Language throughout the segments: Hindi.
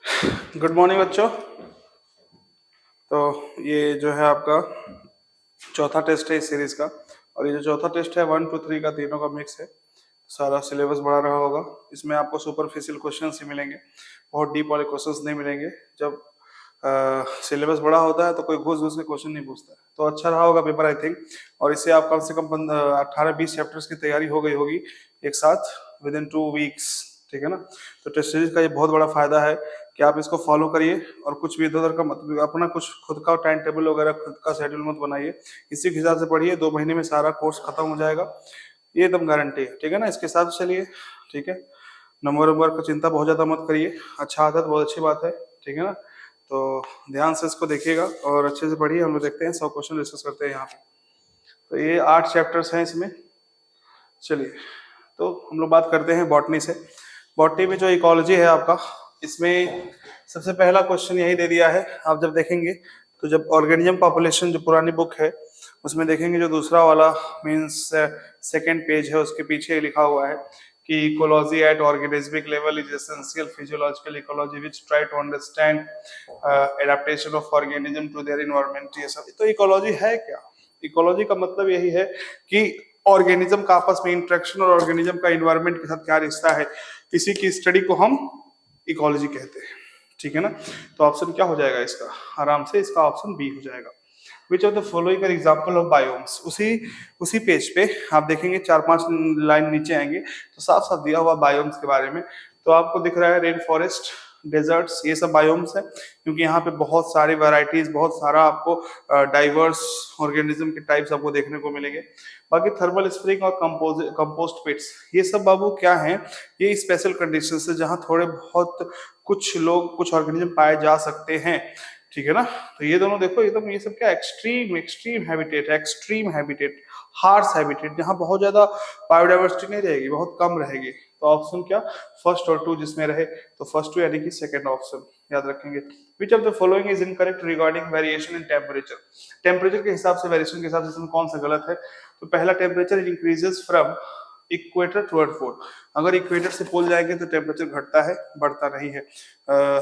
गुड मॉर्निंग बच्चों। तो ये जो है आपका चौथा टेस्ट है इस सीरीज का। और ये जो चौथा टेस्ट है 1 2 3 का तीनों का मिक्स है। सारा सिलेबस बढ़ा रहा होगा। इसमें आपको सुपरफिशियल क्वेश्चंस ही मिलेंगे, बहुत डीप वाले क्वेश्चंस नहीं मिलेंगे। जब सिलेबस बड़ा होता है तो कोई घुस घुस के क्वेश्चन नहीं पूछता है, तो अच्छा रहा होगा पेपर आई थिंक। और इससे आप कम से कम 18 20 चैप्टर्स की तैयारी हो गई होगी एक साथ विद इन 2 वीक्स। ठीक है ना। तो टेस्ट सीरीज का ये बहुत बड़ा फायदा है कि आप इसको फॉलो करिए और कुछ भी इधर उधर का मतलब अपना कुछ खुद का टाइम टेबल वगैरह खुद का शेड्यूल मत बनाइए। इसी के हिसाब से पढ़िए, 2 महीने में सारा कोर्स खत्म हो जाएगा, ये एकदम गारंटी है। ठीक है ना, इसके साथ चलिए। ठीक है, नंबर वंबर का चिंता बहुत ज्यादा मत करिए, अच्छा आदत बहुत अच्छी बात है। ठीक है ना, तो ध्यान से इसको देखिएगा और अच्छे से पढ़िए। हम लोग देखते हैं 100 क्वेश्चन डिस्कस करते हैं यहाँ पे। तो ये 8 चैप्टर्स हैं इसमें। चलिए, तो हम लोग बात करते हैं बॉटनी से। बॉटनी में जो इकोलॉजी है आपका, इसमें सबसे पहला क्वेश्चन यही दे दिया है। आप जब देखेंगे तो जब ऑर्गेनिज्म पॉपुलेशन जो पुरानी बुक है उसमें देखेंगे, जो दूसरा वाला मीन्स सेकेंड पेज है, उसके पीछे लिखा हुआ है कि ecology at organismic level is essential physiological ecology which try to understand adaptation of organism to their environment. ये सब तो इकोलॉजी है क्या? इकोलॉजी का मतलब यही है कि ऑर्गेनिज्म का आपस में इंटरेक्शन और ऑर्गेनिज्म का इन्वायरमेंट के साथ क्या रिश्ता है, इसी की स्टडी को हम इकोलॉजी कहते हैं। ठीक है ना। तो ऑप्शन क्या हो जाएगा इसका? आराम से इसका ऑप्शन बी हो जाएगा। Which of the following are example of biomes. उसी उसी पेज पे आप देखेंगे 4 5 लाइन नीचे आएंगे तो साफ साफ दिया हुआ बायोम्स के बारे में। तो आपको दिख रहा है रेन फॉरेस्ट, डेजर्ट्स, ये सब बायोम्स है, क्योंकि यहाँ पे बहुत सारी वैरायटीज, बहुत सारा आपको डाइवर्स ऑर्गेनिज्म के टाइप्स आपको देखने को मिलेंगे। बाकी थर्मल स्प्रिंग और कंपोस्ट पिट्स, ये सब बाबू क्या है, ये स्पेशल कंडीशन है जहाँ थोड़े बहुत कुछ लोग, कुछ ऑर्गेनिज्म पाए जा सकते हैं। ठीक है ना। तो ये दोनों देखो एकदम, ये सब क्या extreme extreme habitat, extreme habitat, harsh habitat, जहाँ बहुत ज्यादा बायोडाइवर्सिटी नहीं रहेगी, बहुत कम रहेगी। तो ऑप्शन क्या, फर्स्ट और टू जिसमें रहे, तो फर्स्ट टू यानी कि सेकंड ऑप्शन याद रखेंगे। विच of the following is incorrect regarding variation in temperature. Temperature के हिसाब से, वेरिएशन के हिसाब से इसमें कौन सा गलत है? तो पहला, temperature increases from equator toward pole. अगर इक्वेटर से पोल जाएंगे तो टेम्परेचर घटता है, बढ़ता नहीं है।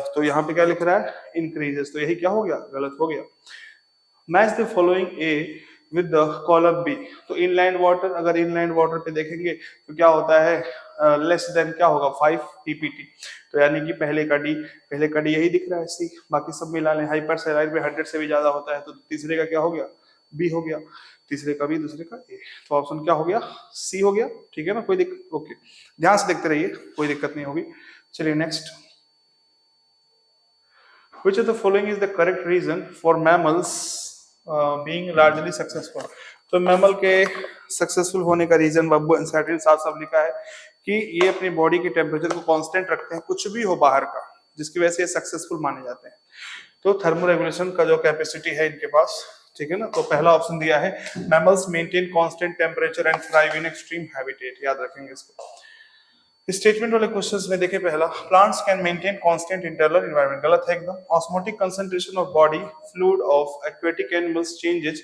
तो यहाँ पे क्या लिख रहा है, इंक्रीजेस, तो यही क्या हो गया, गलत हो गया। Match the following A with the column B. तो इनलैंड वाटर, अगर इनलैंड वाटर पे देखेंगे तो क्या होता है, लेस देन क्या होगा, 5 टीपीटी। तो यानी कि पहले का डी, पहले का डी यही दिख रहा है, सी, बाकी सब मिला लें। हाइपर सेराइड में 100 से भी ज्यादा होता है, तो तीसरे का क्या हो गया, बी हो गया। तीसरे का बी, दूसरे का ए, तो ऑप्शन क्या हो गया, सी हो गया। ठीक है ना, कोई दिक्कत? ओके, ध्यान से देखते रहिए, कोई दिक्कत नहीं होगी। चलिए next. Which of the following is the correct reason for mammals being largely successful? तो मैमल के सक्सेसफुल होने का रीजन बाबू एनसाइटिन साफ साफ लिखा है कि ये अपनी बॉडी के टेम्परेचर को कांस्टेंट रखते हैं, कुछ भी हो बाहर का, जिसकी वजह से ये सक्सेसफुल माने जाते हैं। तो थर्मोरेगुलेशन का जो कैपेसिटी है इनके पास। ठीक है ना, तो पहला ऑप्शन दिया है, mammals maintain constant temperature and thrive in extreme habitat, याद रखेंगे इसको। स्टेटमेंट वाले क्वेश्चंस में देखें, पहला, plants can maintain constant internal environment, गलत है एकदम। Osmotic concentration of body fluid of aquatic animals changes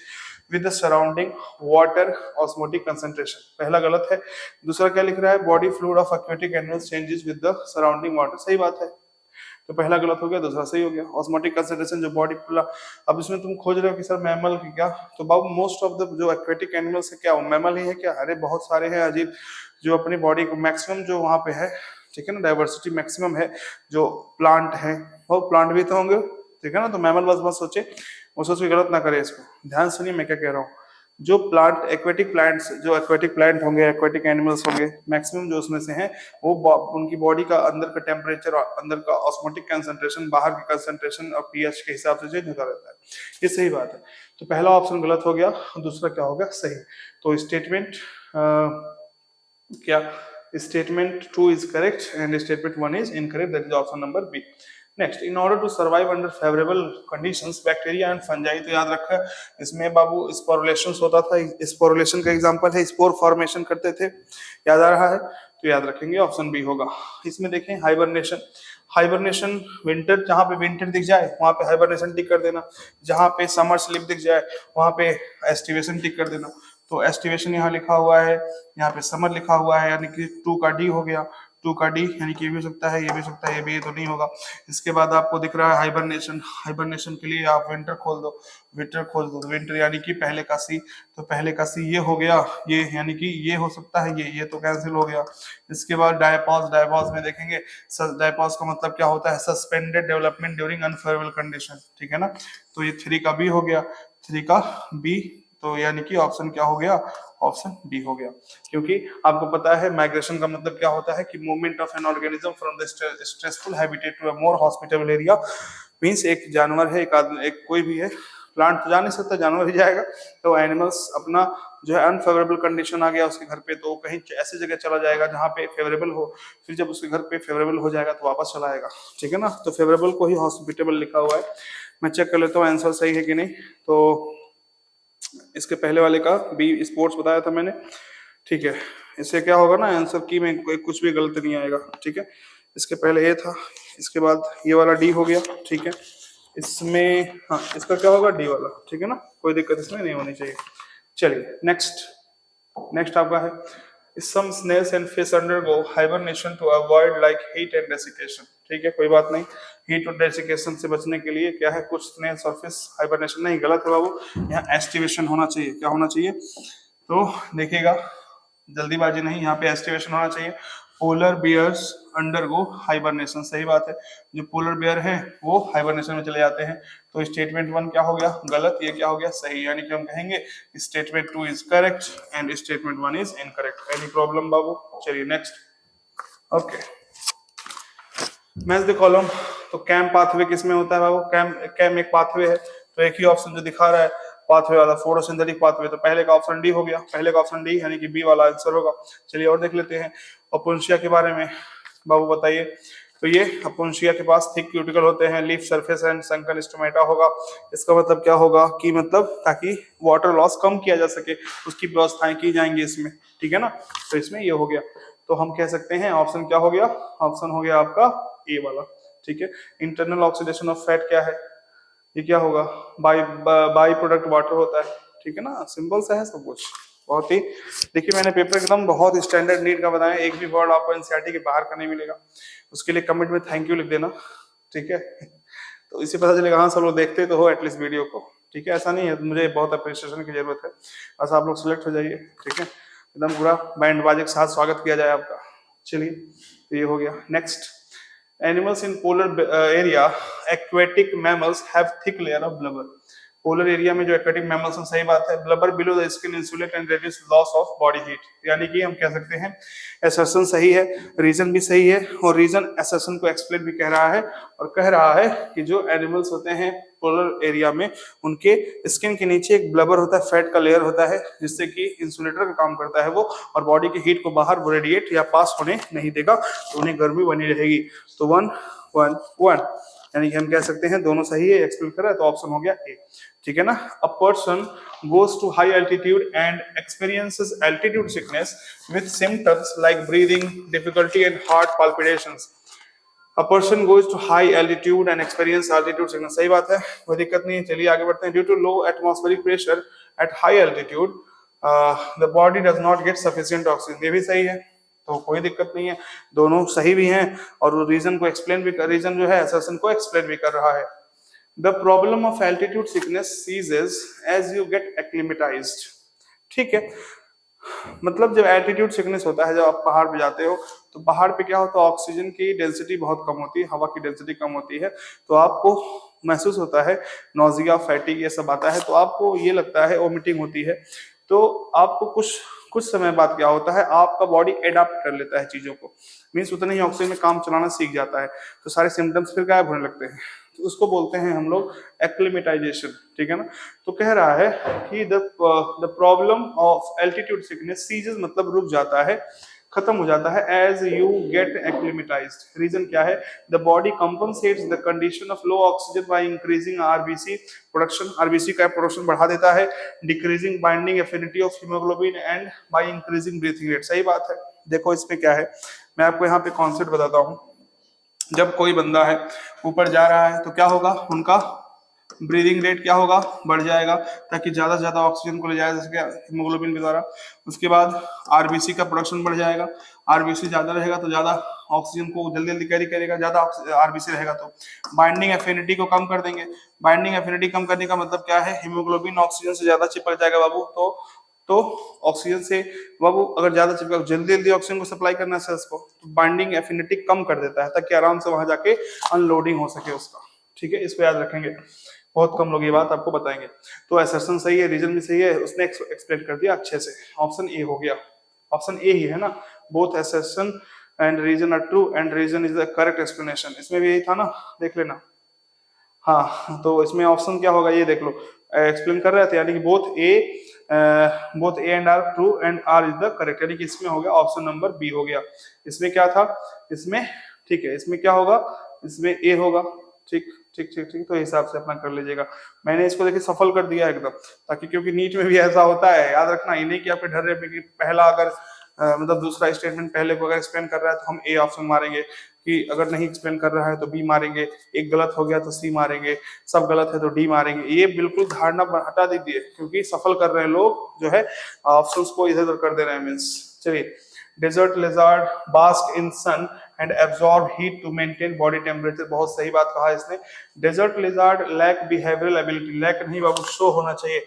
with the surrounding water osmotic concentration, पहला गलत है। दूसरा क्या लिख रहा है, body fluid of aquatic animals changes with the surrounding water, सही बात है। तो पहला गलत हो गया, दूसरा सही हो गया। ऑस्मोटिक कंसंट्रेशन जो बॉडी, अब इसमें तुम खोज रहे हो कि सर मैमल की क्या, तो बाबू मोस्ट ऑफ द जो एक्वेटिक एनिमल्स है क्या वो मैमल ही है क्या? अरे बहुत सारे हैं अजीब, जो अपनी बॉडी को मैक्सिमम जो वहां पे है, ठीक है ना, डाइवर्सिटी मैक्सिमम है। जो प्लांट है वो प्लांट भी तो होंगे, ठीक है ना। तो मैमल बस मत सोचे, वो सोच के गलत ना करे इसको, ध्यान सुनिए मैं क्या कह रहा हूँ। जो प्लांट, एक्वेटिक प्लांट्स, जो एक्वेटिक प्लांट होंगे, एक्वेटिक एनिमल्स होंगे, मैक्सिमम जो उसमें से हैं, वो उनकी बॉडी का अंदर का टेम्परेचर, अंदर का ऑस्मोटिक कंसंट्रेशन, बाहर की कंसंट्रेशन और पीएच के हिसाब से चेंज होता रहता है। ये सही बात है। तो पहला ऑप्शन गलत हो गया, दूसरा क्या होगा, सही। तो स्टेटमेंट क्या, statement 2 is correct and statement 1 is incorrect, that is option number B. Next, in order to survive under favourable conditions bacteria and fungi, तो याद रखा इसमें बाबू स्पोरुलेशन होता था, स्पोरुलेशन का एग्जांपल है, स्पोर फॉर्मेशन करते थे, याद आ रहा है, तो याद रखेंगे ऑप्शन बी होगा। इसमें देखें हाइबरनेशन, हाइबरनेशन विंटर, जहां पे विंटर दिख जाए वहां पे हाइबरनेशन टिक कर देना, जहां पे समर स्लिप दिख जाए वहां पे एस्टिवेशन टिक कर देना। तो एस्टिवेशन यहाँ लिखा हुआ है, यहाँ पे समर लिखा हुआ है, यानी कि 2 का डी हो गया, 2 का डी, यानी कि ये भी हो सकता है, ये भी हो सकता है, ये तो नहीं होगा। इसके बाद आपको दिख रहा है हाइबरनेशन, हाइबरनेशन के लिए आप विंटर खोल दो, विंटर खोल दो, विंटर यानी कि पहले का सी, तो पहले का सी ये हो गया, ये यानी कि ये हो सकता है, ये तो कैंसिल हो गया। इसके बाद डायपॉज, डायपॉज में देखेंगे, डायपॉज का मतलब क्या होता है, suspended development during unfavourable condition, ठीक है ना। तो ये 3 का बी हो गया, 3 का बी, तो यानी कि ऑप्शन क्या हो गया, ऑप्शन डी हो गया। क्योंकि आपको पता है माइग्रेशन का मतलब क्या होता है कि movement of an organism from the stressful habitat to a more hospitable area. Means एक जानवर है, एक आदमी, एक कोई भी है, प्लांट तो जा नहीं सकता, जानवर ही जाएगा, तो एनिमल्स अपना जो है अनफेवरेबल कंडीशन आ गया उसके घर पे, तो कहीं ऐसी जगह चला जाएगा जहाँ पे फेवरेबल हो, फिर जब उसके घर पे फेवरेबल हो जाएगा तो वापस चला आएगा, ठीक है ना। तो फेवरेबल को ही हॉस्पिटेबल लिखा हुआ है। मैं चेक कर लेता हूँ आंसर सही है कि नहीं। तो इसके पहले वाले का बी स्पोर्ट्स बताया था मैंने, ठीक है। इससे क्या होगा ना, आंसर की में कोई कुछ भी गलत नहीं आएगा, ठीक है। इसके पहले ए था, इसके बाद ये वाला डी हो गया, ठीक है। इसमें हाँ, इसका क्या होगा, डी वाला, ठीक है ना, कोई दिक्कत इसमें नहीं होनी चाहिए। चलिए नेक्स्ट, नेक्स्ट आपका है, some snails and fish undergo hibernation to avoid like heat and desiccation, ठीक है, कोई बात नहीं। हीट और डेसिकेशन से बचने के लिए क्या है, कुछ स्नेल्स और फिश हाइबरनेशन, नहीं गलत है बाबू, यहाँ एस्टिवेशन होना चाहिए। क्या होना चाहिए, तो देखिएगा, जल्दीबाजी नहीं, यहाँ पे एस्टिवेशन होना चाहिए। पोलर बियर्स अंडरगो हाइबरनेशन, सही बात है, जो पोलर बियर है वो हाइबरनेशन में चले जाते हैं। तो स्टेटमेंट 1 क्या हो गया, गलत, ये क्या हो गया, सही, यानी कि हम कहेंगे statement 2 is correct and statement 1 is incorrect. Any problem बाबू, चलिए next. Okay, match the column. तो कैम पाथवे किस में होता है बाबू, कैम एक पाथवे है, तो एक ही ऑप्शन जो दिखा रहा है पाथवे वाला, फोटोसिंथेटिक पाथवे, तो पहले का ऑप्शन डी हो गया, पहले का ऑप्शन डी यानी कि बी वाला आंसर होगा। चलिए और देख लेते हैं अपुंशिया के बारे में, बाबू बताइए। तो ये अपुंशिया के पास थिक क्यूटिकल होते हैं, leaf surface and sunken stomata होगा। इसका मतलब क्या होगा कि मतलब ताकि वाटर लॉस कम किया जा सके उसकी व्यवस्थाएं की जाएंगी इसमें, ठीक है ना। तो इसमें ये हो गया, तो हम कह सकते हैं ऑप्शन क्या हो गया, ऑप्शन हो गया आपका ए वाला, ठीक है। इंटरनल ऑक्सीडेशन ऑफ फैट क्या है, ये क्या होगा, बाई प्रोडक्ट वाटर होता है, ठीक है ना, सिंपल सा है सब कुछ, बहुत ही। देखिए मैंने पेपर एकदम बहुत स्टैंडर्ड नीट का बताया, एक भी वर्ड आपको एनसीईआरटी के बाहर का नहीं मिलेगा। उसके लिए कमेंट में थैंक यू लिख देना, ठीक है। तो इसी पता चलेगा हाँ सब लोग देखते तो हो एटलीस्ट वीडियो को, ठीक है। ऐसा नहीं है, मुझे बहुत अप्रिसिएशन की जरूरत है, बस आप लोग सिलेक्ट हो जाइए, ठीक है। एकदम पूरा बैंड बाजे के साथ स्वागत किया जाए आपका। चलिए तो ये हो गया। Next, animals in polar area, aquatic mammals have thick layer of blubber. Polar area में जो एक्वेटिक मैमल्स हैं, सही बात है, blubber below the skin insulate and reduce loss of body heat, यानी कि हम कह सकते हैं असर्शन सही है, रीजन भी सही है, और रीजन असर्शन को एक्सप्लेन भी कह रहा है, और कह रहा है कि जो एनिमल्स होते हैं पोलर एरिया में उनके स्किन के नीचे एक ब्लबर होता है, फैट का लेयर होता है, जिससे कि इंसुलेटर का काम करता है वो, और बॉडी की हीट को बाहर रेडिएट या पास होने नहीं देगा, तो उन्हें गर्मी बनी रहेगी। तो 1 1 1 यानी कि हम कह सकते हैं दोनों सही है, एक्सप्लेन कर रहा है, तो ऑप्शन हो गया ए, ठीक है ना। A person goes to high altitude and experiences altitude sickness with symptoms like breathing difficulty and heart palpitations. A person goes to high altitude and experience altitude sickness, सही बात है, कोई दिक्कत नहीं है। चलिए आगे बढ़ते हैं। Due to low atmospheric pressure at high altitude, the body does not get sufficient oxygen, ये भी सही है, तो कोई दिक्कत नहीं है, दोनों सही भी हैं, और रीजन को एक्सप्लेन भी कर, रीजन जो है असर्शन को एक्सप्लेन भी कर रहा है। The problem of altitude sickness ceases as you get acclimatized, ठीक है। मतलब जब एल्टीट्यूड सिकनेस होता है, जब आप पहाड़ पे जाते हो तो पहाड़ पे क्या होता है, ऑक्सीजन की डेंसिटी बहुत कम होती है, हवा की डेंसिटी कम होती है, तो आपको महसूस होता है नोजिया, फैटिग, ये सब आता है, तो आपको ये लगता है वोमिटिंग होती है, तो आपको कुछ समय बाद क्या होता है, आपका बॉडी एडाप्ट कर लेता है चीजों को, मीन्स उतना ही ऑक्सीजन में काम चलाना सीख जाता है, तो सारे सिम्टम्स फिर गायब होने लगते हैं, तो उसको बोलते हैं हम लोग एक्लिमेटाइजेशन, ठीक है ना। तो कह रहा है कि the problem of altitude sickness ceases, मतलब रुक जाता है, खत्म हो जाता है, as you get acclimatised. Reason क्या है, the body compensates the condition of low oxygen by increasing RBC production, RBC का प्रोडक्शन बढ़ा देता है, decreasing binding affinity of haemoglobin and by increasing breathing rate, सही बात है। देखो इसमें क्या है, मैं आपको यहाँ पे कॉन्सेप्ट बताता हूँ। जब कोई बंदा है ऊपर जा रहा है तो क्या होगा, उनका ब्रीदिंग रेट क्या होगा, बढ़ जाएगा, ताकि ज्यादा से ज्यादा ऑक्सीजन को ले जाया जा सके हीमोग्लोबिन के द्वारा। उसके बाद आरबीसी का प्रोडक्शन बढ़ जाएगा, आरबीसी ज्यादा रहेगा तो ज्यादा ऑक्सीजन को जल्दी जल्दी कैरी करेगा, ज्यादा आरबीसी रहेगा तो बाइंडिंग एफिनिटी को कम कर देंगे। बाइंडिंग एफिनिटी कम करने का मतलब क्या है, हीमोग्लोबिन ऑक्सीजन से ज्यादा चिपक जाएगा बाबू, तो ऑक्सीजन से बाबू अगर ज्यादा चिपका, जल्दी जल्दी ऑक्सीजन को सप्लाई करना है सेल्स को, तो बाइंडिंग एफिनिटी कम कर देता है ताकि आराम से वहां जाके अनलोडिंग हो सके उसका। ठीक है, इसको याद रखेंगे, बहुत कम लोग ये बात आपको बताएंगे। तो असर्शन सही है, रीजन भी सही है, उसने एक्सप्लेन कर दिया अच्छे से। ऑप्शन ए हो गया, ऑप्शन ए ही है ना, both assertion and reason are true and reason is the correct explanation. इसमें भी यही था ना, देख लेना। हाँ, तो इसमें ऑप्शन क्या होगा ये देख लो, एक्सप्लेन कर रहे थे, यानी कि both A and R true and R is the correct, यानी कि इसमें हो गया ऑप्शन नंबर बी हो गया। इसमें क्या था, इसमें ठीक है, इसमें क्या होगा, इसमें ए होगा। ठीक ठीक ठीक ठीक, तो हिसाब से अपना कर लीजिएगा। मैंने इसको देखिए सफल कर दिया एकदम, ताकि क्योंकि नीट में भी ऐसा होता है, याद रखना, ये नहीं कि आपके डर रहे कि पहला अगर मतलब दूसरा स्टेटमेंट पहले को अगर एक्सप्लेन कर रहा है तो हम ए ऑप्शन मारेंगे, कि अगर नहीं एक्सप्लेन कर रहा है तो बी मारेंगे, एक गलत हो गया तो सी मारेंगे, सब गलत है तो डी मारेंगे। ये बिल्कुल धारणा हटा दीजिए, क्योंकि सफल कर रहे हैं लोग जो है ऑप्शंस को इधर उधर कर दे रहे हैं मीन्स। चलिए, desert lizard bask in sun and absorb heat to maintain body temperature, बहुत सही बात कहा इसने। Desert lizard lack behavioural ability, lack नहीं बाबू, शो होना चाहिए,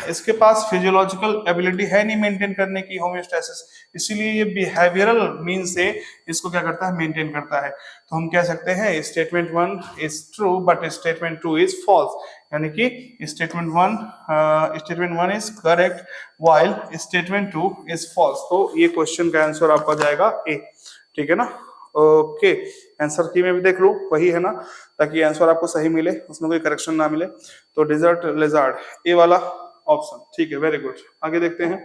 इसके पास फिजियोलॉजिकल एबिलिटी है नहीं मेंटेन करने की होम्योस्टेसिस, इसीलिए ये बिहेवियरल मीन से इसको क्या करता है, मेंटेन करता है। तो हम कह सकते हैं statement 1 is true but statement 2 is false, यानी कि statement 1 is correct while statement 2 is false. तो ये क्वेश्चन का आंसर आपका जाएगा ए। ठीक है ना, ओके। आंसर की में भी देख लो, वही है ना, ताकि आंसर आपको सही मिले, उसमें कोई करेक्शन ना मिले। तो डेजर्ट लेजर्ड ए वाला ऑप्शन, ठीक है, वेरी गुड। आगे देखते हैं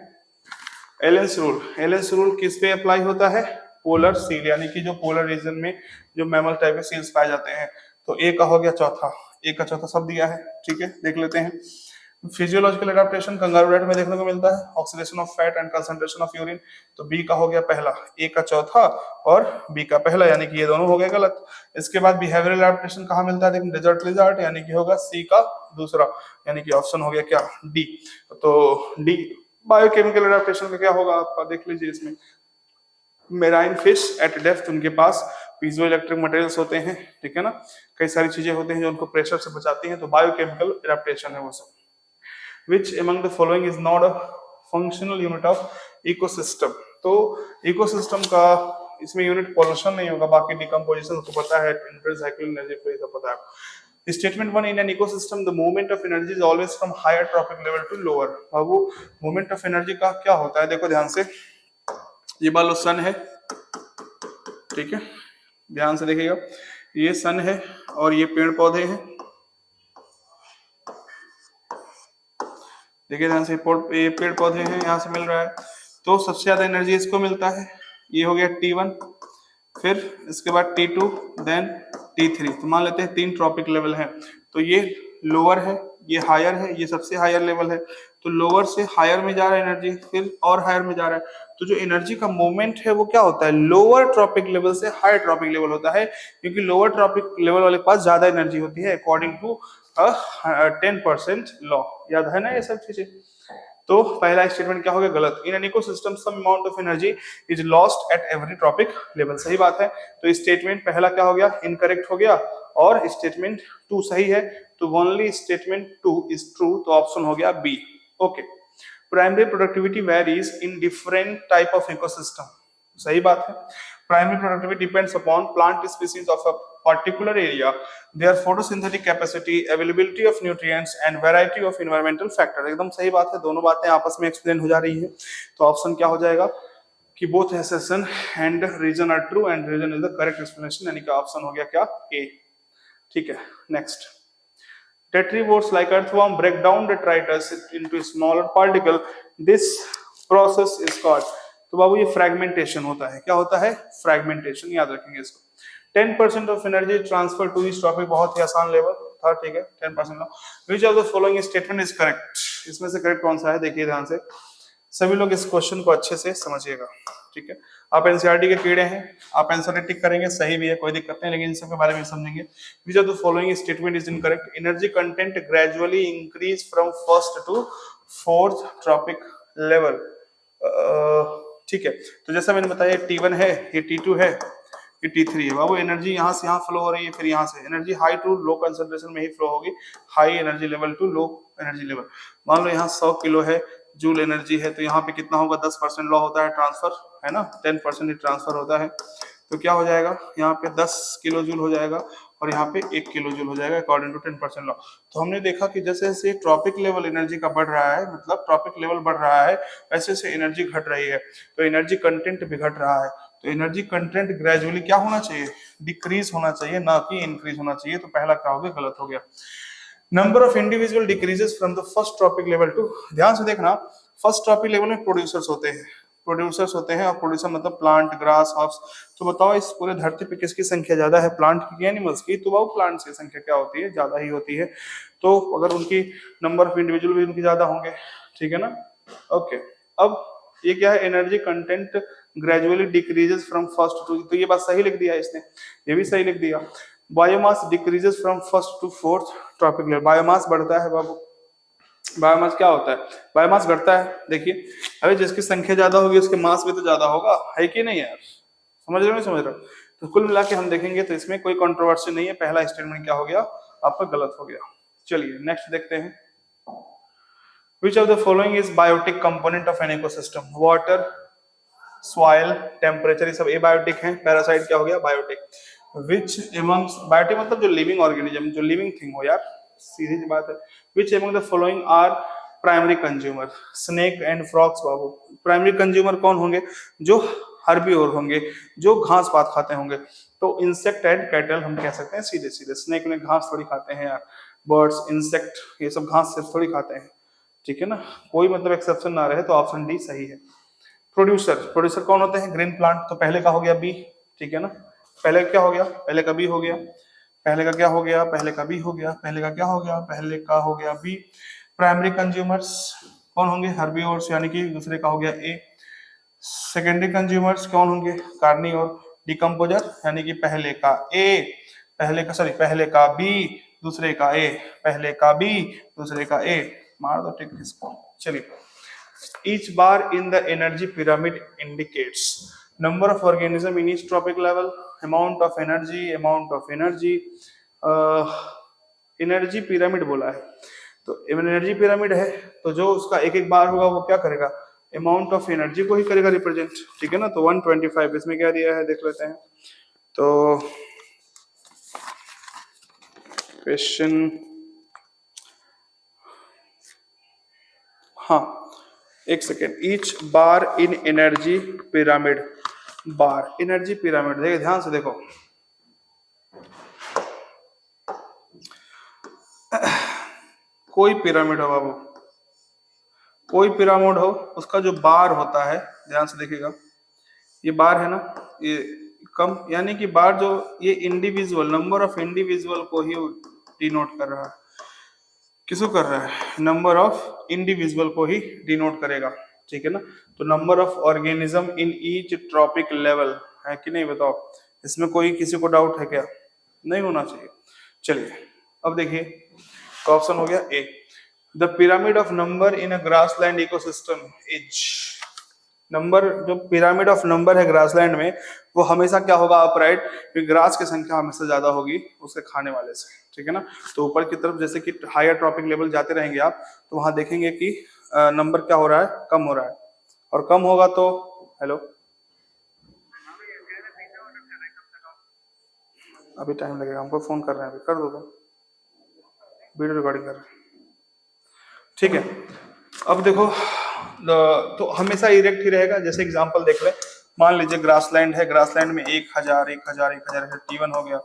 एलेंस रूल। एलेंस रूल किस पे अप्लाई होता है, पोलर सील, यानी कि जो पोलर रीजन में जो मैमल टाइप के सील्स पाए जाते हैं। तो ए का हो गया चौथा, ए का चौथा सब दिया है। ठीक है, देख लेते हैं। फिजियोलॉजिकल एडाप्टेशन कंगारू रैट में देखने को मिलता है, oxidation of fat and concentration of urine. तो बी का हो गया पहला, ए का चौथा और बी का पहला, यानी कि ये दोनों हो गए गलत। इसके बाद बिहेवियरल एडाप्टेशन कहाँ मिलता है, देखिए डेजर्ट लिजर्ड, यानी कि होगा सी का दूसरा, यानी कि ऑप्शन हो गया क्या, डी। तो डी। बायोकेमिकल एडाप्टेशन का क्या होगा आपका, देख लीजिए इसमें। मेराइन फिश एट डेप्थ, उनके पास पीजो इलेक्ट्रिक मटेरियल्स होते हैं, ठीक है ना, कई सारी चीजें होती हैं जो उनको प्रेशर से बचाती हैं, तो बायोकेमिकल एडाप्टेशन है वो सब। Which among the following is not a functional unit of ecosystem? तो इकोसिस्टम का इसमें यूनिट पॉल्यूशन नहीं होगा, बाकी डिकम्पोजिशन तो पता है, इंटरसाइक्लिक एनर्जी फ्लो सब पता है। Statement 1, in an ecosystem the movement of energy is always from higher trophic level to lower. बाबू मूवमेंट ऑफ एनर्जी का क्या होता है, देखो ध्यान से, ये मान लो सन है, ठीक है, ध्यान से देखिएगा, ये सन है और ये पेड़ पौधे हैं, देखिए ध्यान से, ये पेड़ पौधे हैं, यहाँ से मिल रहा है, तो सबसे ज्यादा एनर्जी इसको मिलता है, ये हो गया T1, फिर इसके बाद T2, देन T3। तो मान लेते हैं 3 ट्रॉपिक लेवल है, तो ये लोअर है, ये हायर है, ये सबसे हायर लेवल है, तो लोअर से हायर में जा रहा है एनर्जी, फिर और हायर में जा रहा है। तो जो एनर्जी का मूवमेंट है वो क्या होता है, लोअर ट्रॉपिक लेवल से हायर ट्रॉपिक लेवल होता है, क्योंकि लोअर ट्रॉपिक लेवल वाले के पास ज्यादा एनर्जी होती है अकॉर्डिंग टू 10% लॉ। याद है ना ये सब चीजें। तो पहला स्टेटमेंट क्या हो गया, गलत। In an ecosystem some amount of energy is lost at every trophic level, सही बात है। तो स्टेटमेंट पहला क्या हो गया, इनकरेक्ट हो गया, और स्टेटमेंट 2 सही है, तो ओनली स्टेटमेंट 2 इज ट्रू, तो ऑप्शन हो गया B. Okay. Primary productivity varies in different type of ecosystem, सही बात है। Primary productivity depends upon plant species of a particular area, their photosynthetic capacity, availability of nutrients and variety of environmental factors। एकदम सही बात है, दोनों बातें आपस में एक्सप्लेन हो जा रही है। तो ऑप्शन क्या हो जाएगा कि both assertion and reason are true and reason is the correct explanation, यानी कि ऑप्शन हो गया क्या, ए। ठीक है, next. Tetrapods like earthworm break down detritus into smaller particle. This process is called, तो बाबू ये फ्रेगमेंटेशन होता है, क्या होता है, फ्रेगमेंटेशन, याद रखेंगे इसको। 10% of energy transfer to this topic, बहुत ही आसान लेवल था, ठीक है, 10%। Which of the following statement is correct, इसमें से करेक्ट कौन सा है, देखिए ध्यान से, सभी लोग इस क्वेश्चन को अच्छे से समझिएगा, ठीक है। आप एनसीईआरटी के कीड़े हैं, आप आंसर टिक करेंगे, सही भी है, कोई दिक्कत नहीं, लेकिन इन सब के बारे में समझेंगे। Which of the following statement is incorrect, energy content gradually increase from first to fourth trophic level, ठीक है। तो जैसा मैंने बताया T1 है, ये T2 है, ये T3 है। बाबू एनर्जी यहाँ से यहाँ फ्लो हो रही है, फिर यहाँ से energy high to low concentration में ही फ्लो होगी, high energy level to low energy level. मान लो यहाँ 100 किलो है जूल एनर्जी है, तो यहाँ पे कितना होगा, 10% लॉ होता है ट्रांसफर, है ना, 10% ही ट्रांसफर होता है। तो क्या हो जाएगा, यहाँ पे 10 किलो जूल हो जाएगा और यहाँ पे 1 किलो जूल हो जाएगा अकॉर्डिंग टू 10% लॉ। तो हमने देखा कि जैसे जैसे ट्रॉपिक लेवल एनर्जी का बढ़ रहा है, मतलब ट्रॉपिक लेवल बढ़ रहा है, वैसे वैसे एनर्जी घट रही है, तो एनर्जी कंटेंट भी घट रहा है। तो एनर्जी कंटेंट ग्रेजुअली क्या होना चाहिए, डिक्रीज होना चाहिए, ना कि इंक्रीज होना चाहिए। तो पहला क्या हो गया, गलत हो गया। Number of individual decreases from the first trophic level to, ध्यान से देखना, फर्स्ट ट्रॉपिक लेवल में प्रोड्यूसर्स होते हैं, प्रोड्यूसर्स होते हैं, और प्रोड्यूसर मतलब प्लांट, ग्रास, हर्ब्स। तो बताओ इस पूरे धरती पे किसकी संख्या ज्यादा है, प्लांट की, एनिमल्स की? तो वो प्लांट्स की संख्या क्या होती है, ज्यादा ही होती है। तो अगर उनकी नंबर ऑफ इंडिविजुअल भी उनकी ज्यादा होंगे, ठीक है ना। ओके, अब ये क्या है, energy content gradually decreases from first to, तो ये बात सही लिख दिया इसने, ये भी सही लिख दिया। Biomass decreases from first to fourth trophic level, biomass बढ़ता है बाबू। बायोमास क्या होता है, बायोमास घटता है। देखिए अभी जिसकी संख्या ज्यादा होगी उसके मास भी तो ज्यादा होगा, है कि नहीं यार, समझ रहे हो नहीं समझ रहे हो? तो कुल मिला के हम देखेंगे तो इसमें कोई कंट्रोवर्सी नहीं है, पहला स्टेटमेंट क्या हो गया, आपका गलत हो गया। चलिए नेक्स्ट देखते हैं। Which of the following is biotic component of an ecosystem? Water, soil, temperature, ये सब एबायोटिक हैं। पैरासाइट क्या हो गया, बायोटिक। Which among बायोटिक मतलब जो लिविंग ऑर्गेनिज्म, जो लिविंग थिंग हो यार, सीधी सी बात है। Which among the following are primary consumer? Snake and frogs Babu. Primary consumer कौन होंगे, जो हर्बीओर होंगे, जो घास पात खाते होंगे। तो इंसेक्ट एंड कैटल हम कह सकते हैं सीधे सीधे। स्नेक में घास थोड़ी खाते हैं यार, बर्ड्स, इंसेक्ट, ये सब घास सिर्फ थोड़ी खाते हैं, ठीक है ना, कोई मतलब एक्सेप्शन ना रहे, तो ऑप्शन डी सही है। प्रोड्यूसर, प्रोड्यूसर कौन होते हैं, ग्रीन प्लांट। तो पहले का हो गया बी, ठीक है ना, पहले क्या हो गया, पहले का बी हो गया, पहले का क्या हो गया, पहले का बी हो गया, पहले का क्या हो गया, पहले का हो गया बी। प्राइमरी कंज्यूमर्स कौन होंगे, हर्बीओर्स, यानी कि दूसरे का हो गया ए। सेकेंडरी कंज्यूमर्स कौन होंगे, कार्निवोर। डिकम्पोजर यानी कि पहले का ए, पहले का सॉरी पहले का बी, दूसरे का ए, पहले का बी, दूसरे का ए। मार दो टिक इसको। चलिए, each bar in the energy pyramid indicates number of organism in each tropic level, amount of energy, energy pyramid बोला है। तो एनर्जी पिरामिड है, तो जो उसका एक एक बार होगा वो क्या करेगा, अमाउंट ऑफ एनर्जी को ही करेगा रिप्रेजेंट, ठीक है ना। तो 125 इसमें क्या दिया है देख लेते हैं। तो क्वेश्चन, हाँ एक सेकेंड, ईच बार इन एनर्जी पिरामिड, बार एनर्जी पिरामिड, देखिए ध्यान से देखो, कोई पिरामिड हो बाबू, कोई पिरामिड हो, उसका जो बार होता है, ध्यान से देखिएगा, ये बार है ना, ये कम, यानी कि बार जो ये इंडिविजुअल, नंबर ऑफ इंडिविजुअल को ही डिनोट कर रहा है। किसको कर रहा है, नंबर ऑफ इंडिविजुअल को ही डिनोट करेगा, ठीक है ना। तो number of organism in each trophic level है कि नहीं, बताओ, इसमें कोई किसी को डाउट है क्या, नहीं होना चाहिए। चलिए अब देखिए, तो ऑप्शन हो गया A, the pyramid of number in a grassland ecosystem is, number जो पिरामिड ऑफ नंबर है ग्रासलैंड में, वो हमेशा क्या होगा, अपराइट, क्योंकि ग्रास की संख्या हमेशा ज्यादा होगी उसके खाने वाले से, ठीक है ना। तो ऊपर की तरफ जैसे कि हायर ट्रॉपिक लेवल जाते रहेंगे आप, तो वहां देखेंगे कि नंबर क्या हो रहा है, कम हो रहा है, और कम होगा तो, हेलो अभी टाइम लगेगा, हमको फोन कर रहे हैं, अभी कर दो तो, वीडियो रिकॉर्डिंग कर रहे हैं, ठीक है। अब देखो, तो हमेशा इरेक्ट ही रहेगा। जैसे एग्जांपल देख ले, मान लीजिए ग्रासलैंड है, ग्रासलैंड में 1000 1000 1000 T1 हो गया,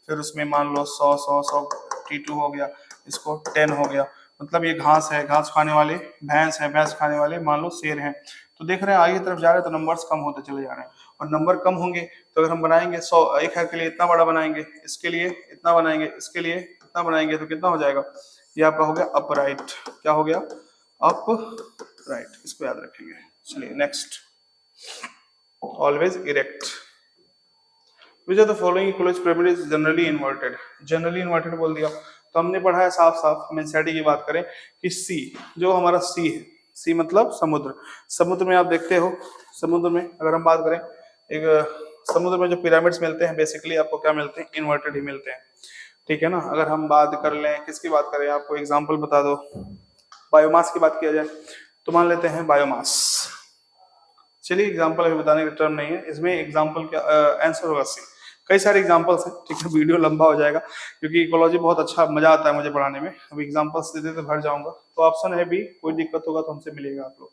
फिर उसमें मान लो 100 100 100 T2 हो गया, इसको 10 हो गया, मतलब ये घास है, घास खाने वाले, भैंस है, भैंस खाने वाले मान लो शेर हैं। तो देख रहे हैं आगे तरफ जा रहे हैं तो नंबर्स कम होते चले जा रहे हैं, और नंबर कम होंगे तो अगर हम बनाएंगे 100, एक है के लिए इतना बड़ा बनाएंगे, इसके लिए इतना बनाएंगे, इसके लिए इतना बनाएंगे, तो कितना हो जाएगा, ये आपका हो गया अपराइट, क्या हो गया, अप राइट, इसको याद रखेंगे। चलिए next, always erect. Which of the following equality pyramid is generally inverted, generally inverted बोल दिया, तो हमने पढ़ा है साफ साफ, हम एनसीईआरटी की बात करें कि सी, जो हमारा सी है, सी मतलब समुद्र। समुद्र में आप देखते हो, समुद्र में अगर हम बात करें, एक समुद्र में जो पिरामिड्स मिलते हैं बेसिकली आपको क्या मिलते हैं, इन्वर्टेड ही मिलते हैं, ठीक है ना। अगर हम बात कर लें, किसकी बात करें, आपको एग्जांपल बता दो, बायोमास की बात किया जाए तो मान लेते हैं बायोमास। चलिए एग्जांपल अभी बताने का टर्म नहीं है इसमें, एग्जांपल क्या आंसर होगा सी। कई सारे एग्जांपल्स हैं, ठीक है, वीडियो लंबा हो जाएगा क्योंकि इकोलॉजी बहुत अच्छा मजा आता है मुझे पढ़ाने में, अभी एग्जांपल्स देते तो भर जाऊंगा। तो ऑप्शन है बी, कोई दिक्कत होगा तो हमसे मिलेगा आप लोग।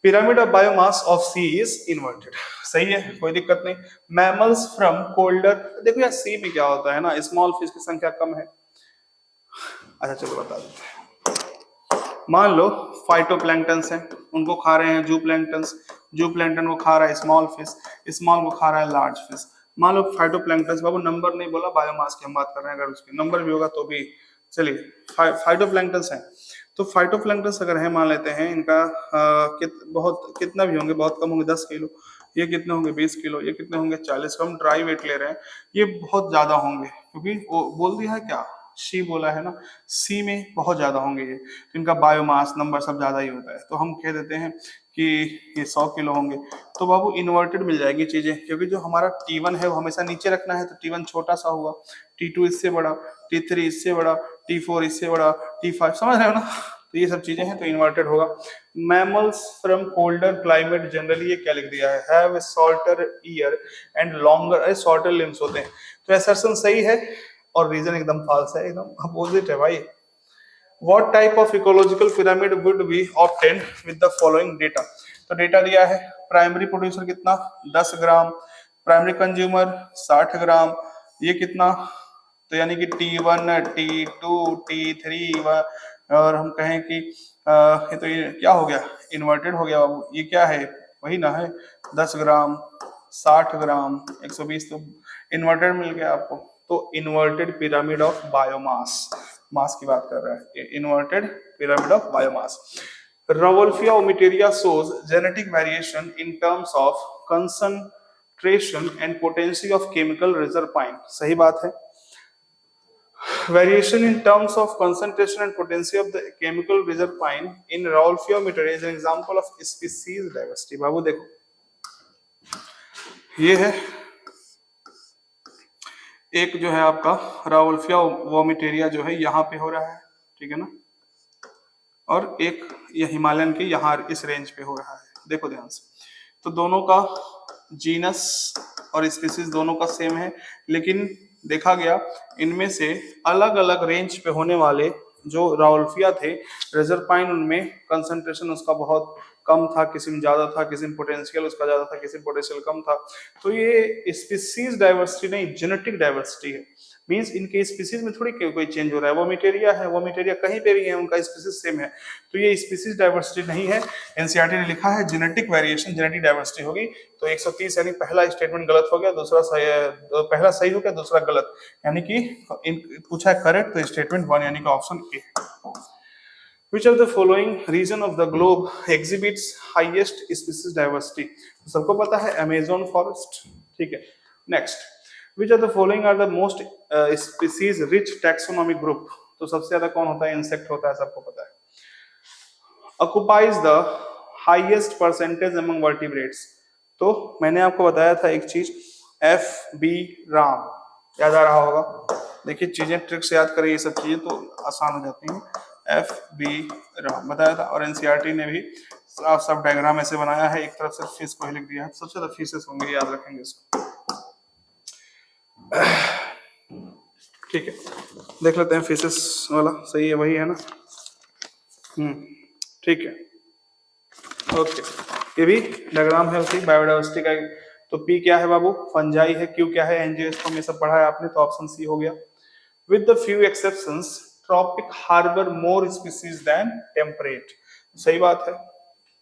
Pyramid of biomass of sea is inverted, सही है, कोई दिक्कत नहीं। मैमल्स फ्रॉम कोल्डर, देखो यार सी में क्या होता है ना, स्मॉल फिश की संख्या कम है। अच्छा चलो बता देते हैं, मान लो फाइटोप्लैंक्टन्स हैं, उनको खा रहे हैं जूप्लैंक्टन्स, जूप्लैंक्टन को खा रहा है स्मॉल फिश, स्मॉल को खा रहा है लार्ज फिश। मान लो फाइटोप्लैंक्टन्स, बाबू नंबर नहीं बोला, बायोमास की हम बात कर रहे हैं, अगर उसके नंबर भी होगा तो भी चलिए। फाइटोप्लैंक्टन्स हैं, तो फाइटोप्लैंक्टन्स अगर है मान लेते हैं इनका बहुत कितना भी होंगे, बहुत कम होंगे 10 किलो, ये कितने होंगे 20 किलो, ये कितने होंगे 40, हम ड्राई वेट ले रहे हैं, ये बहुत ज्यादा होंगे क्योंकि वो बोल दिया है क्या, सी बोला है ना, सी में बहुत ज्यादा होंगे ये, तो इनका बायोमास नंबर सब ज्यादा ही होता है, तो हम कह देते हैं कि ये 100 किलो होंगे। तो बाबू इन्वर्टेड मिल जाएगी चीजें, क्योंकि जो हमारा T1 है वो हमेशा नीचे रखना है, तो T1 छोटा सा हुआ, T2 इससे बड़ा, T3 इससे बड़ा, T4 इससे बड़ा, T5, समझ रहे हो ना, तो ये सब चीजें हैं, तो इन्वर्टेड होगा। Mammals from colder climate generally, ये क्या लिख दिया है, have shorter year and longer, shorter limbs होते हैं, तो असर्शन सही है और रीजन एकदम फाल्स है, एकदम अपोजिट है भाई। What type of ecological pyramid would be obtained with the following data? तो डेटा दिया है, प्राइमरी प्रोड्यूसर कितना 10 ग्राम, प्राइमरी कंज्यूमर 60 ग्राम, ये कितना, तो यानी कि T1 T2 T3, और हम कहें कि ये तो ये क्या हो गया, इन्वर्टेड हो गया बाबू, ये क्या है, वही ना है 10 ग्राम 60 ग्राम 120, तो इन्वर्टेड मिल गया आपको। तो इन्वर्टेड पिरामिड ऑफ बायोमास, मास की बात कर रहा है, inverted pyramid of biomass. Rauwolfia ommiteria shows genetic variation in terms of concentration and potency of chemical reserpine, सही बात है। Variation in terms of concentration and potency of the chemical reserpine in Rauwolfia ommiteria is an example of species diversity। बाबू देखो ये है एक जो है आपका रावोल्फिया वोमिटेरिया जो है यहाँ पे हो रहा है, ठीक है ना, और एक ये हिमालयन के यहाँ इस रेंज पे हो रहा है, देखो ध्यान से। तो दोनों का जीनस और स्पीसीज दोनों का सेम है, लेकिन देखा गया इनमें से अलग अलग रेंज पे होने वाले जो रावोल्फिया थे, रेजरपाइन उनमें कंसंट्रेशन उसका बहुत कम था, किसी में ज्यादा था, किसी में पोटेंशियल उसका ज्यादा था, किसी में पोटेंशियल कम था। तो ये स्पीसीज डाइवर्सिटी नहीं, जेनेटिक डाइवर्सिटी है, मींस इनके स्पीसीज में थोड़ी कोई चेंज हो रहा है। वोमिटेरिया है, वोमिटेरिया कहीं पे भी है, उनका स्पीसीज सेम है, तो ये स्पीसीज डाइवर्सिटी नहीं है। एनसीईआरटी ने लिखा है जेनेटिक वेरिएशन जेनेटिक डाइवर्सिटी होगी। तो 130 यानी पहला स्टेटमेंट गलत हो गया, दूसरा सही, पहला सही हो गया, दूसरा गलत, यानी कि पूछा है करेक्ट, तो स्टेटमेंट 1 यानी कि option A. Which of the following region of the globe exhibits highest species diversity? तो सबको पता है अमेज़न फॉरेस्ट, ठीक है। Next, which of the following are the most species rich taxonomic group? तो सबसे ज्यादा कौन होता है, इंसेक्ट होता है, सबको पता है। Occupies the highest percentage among vertebrates? तो मैंने आपको बताया था एक चीज, FB राम, याद आ रहा होगा, देखिए चीजें ट्रिक से याद करें, ये सब चीजें तो आसान हो जाती हैं। FB राम बताया था, और एनसीईआरटी ने भी साफ साफ डायग्राम ऐसे बनाया है, एक तरफ से फिश को ही लिख दिया है, सबसे ज्यादा फिशेस होंगे, याद रखेंगे इसको, ठीक है। देख लेते हैं फिशेस वाला, सही है, वही है ना, ठीक है, ओके। ये भी डायग्राम है उसी बायोडाइवर्सिटी का। तो पी क्या है बाबू, फंजाई है, क्यू क्या है, एंजियोस्पर्म, ये सब पढ़ा है आपने, तो ऑप्शन सी हो गया। With the few exceptions tropic harbour more species than temperate, सही बात है,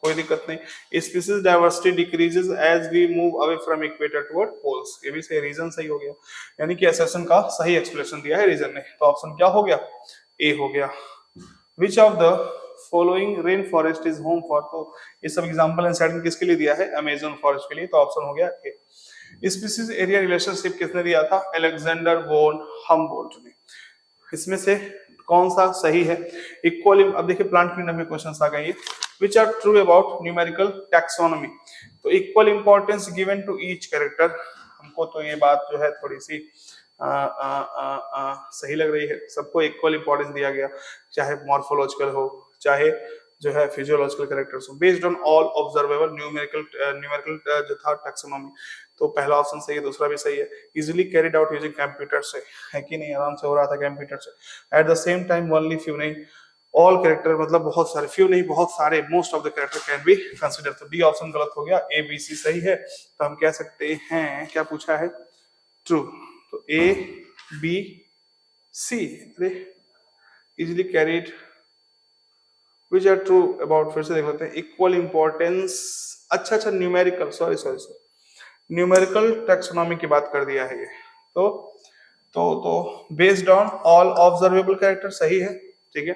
कोई दिक्कत नहीं। Species diversity decreases as we move away from equator toward poles, ये भी सही, रीजन सही हो गया, यानी कि असर्शन का सही एक्सप्लेनेशन दिया है रीजन ने, तो ऑप्शन क्या हो गया, ए हो गया। विच of the following rain forest is home for, तो ये सब एग्जांपल एनसीईआरटी ने किसके लिए दिया है, अमेज़न फॉरेस्ट के लिए, तो ऑप्शन हो गया ए। स्पीसीज एरिया रिलेशनशिप किसने दिया था, अलेक्जेंडर वॉन हम्बोल्ट ने। इसमें से कौन सा सही है? इक्वल, अब देखिए प्लांट किंगडम में क्वेश्चन आ गए, which are true about numerical taxonomy. तो equal importance given to each character, हमको तो ये बात जो है थोड़ी सी सही लग रही है, सबको इक्वल इंपॉर्टेंस दिया गया, चाहे मॉर्फोलॉजिकल हो चाहे जो है फिजियोलॉजिकल कैरेक्टर्स हो, based on all observable numerical जो था टैक्सोनॉमी। तो पहला ऑप्शन सही है, दूसरा भी सही है। Easily carried out using computer से, है कि नहीं, आराम से हो रहा था कंप्यूटर से। At the same time only few नहीं, ऑल कैरेक्टर मतलब बहुत सारे, फ्यू नहीं बहुत सारे, most of the character can be consider. तो डी ऑप्शन गलत हो गया, ए बी सी सही है। तो हम कह सकते हैं, क्या पूछा है, ट्रू। तो ए बी सी, अरे easily carried, which are true about, फिर से देख लेते हैं, इक्वल इंपॉर्टेंस, अच्छा न्यूमेरिकल, सॉरी न्यूमेरिकल टैक्सोनॉमी की बात कर दिया है ये। तो based on all observable character सही है, ठीक है।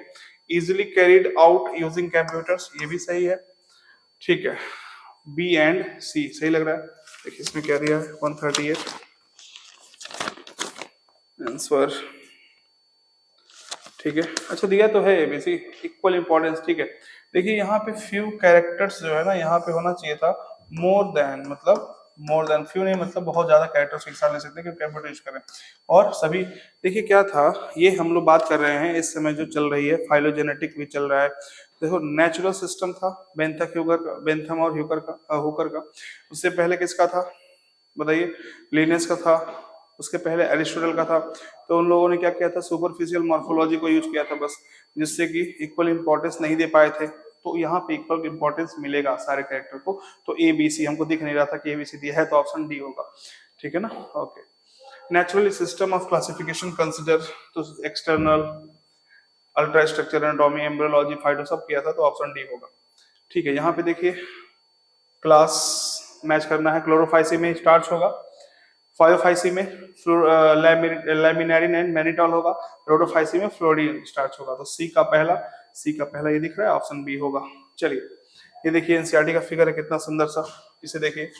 Easily carried out using computers, ये भी सही है, ठीक है। बी एंड सी सही लग रहा है। देखिए इसमें क्या दिया है, 138 आंसर, ठीक है। अच्छा दिया तो है एबीसी, इक्वल इंपॉर्टेंस, ठीक है। देखिए यहाँ पे फ्यू कैरेक्टर्स जो है ना, यहाँ पे होना चाहिए था मोर देन, मतलब मोर देन, फ्यू नहीं मतलब बहुत ज्यादा कैरेक्टर्स एक साथ ले सकते हैं क्योंकि कंप्यूटर यूज करें। और सभी, देखिए क्या था, ये हम लोग बात कर रहे हैं इस समय जो चल रही है, फाइलोजेनेटिक भी चल रहा है। देखो नेचुरल सिस्टम था बेंथम और हुकर का। उससे पहले किसका था बताइए, लिनेस का था। उसके पहले एरिस्टोटल का था। तो उन लोगों ने क्या किया था, सुपरफिशियल मॉर्फोलॉजी को यूज किया था बस, जिससे कि इक्वल इंपॉर्टेंस नहीं दे पाए थे। तो यहाँ पे इक्वल इंपॉर्टेंस मिलेगा सारे कैरेक्टर को। तो ए बी सी हमको दिख नहीं रहा था कि ए बी सी दिया है, तो ऑप्शन डी होगा, ठीक है ना। Okay, naturally system of classification consider, तो external, ultra structure, anatomy, embryology, phyto सब किया था, तो ऑप्शन डी होगा, ठीक है। यहाँ पे देखिए क्लास मैच करना है, क्लोरोफाइसी में स्टार्च होगा, फायोफाइसी में लैमिनेरिन एंड मैनिटॉल होगा, रोडोफाइसी में फ्लोरीन स्टार्च होगा। तो सी का पहला ये दिख रहा है, ऑप्शन बी होगा। चलिए ये देखिए एनसीईआरटी का फिगर है कितना सुंदर सा, इसे देखिए।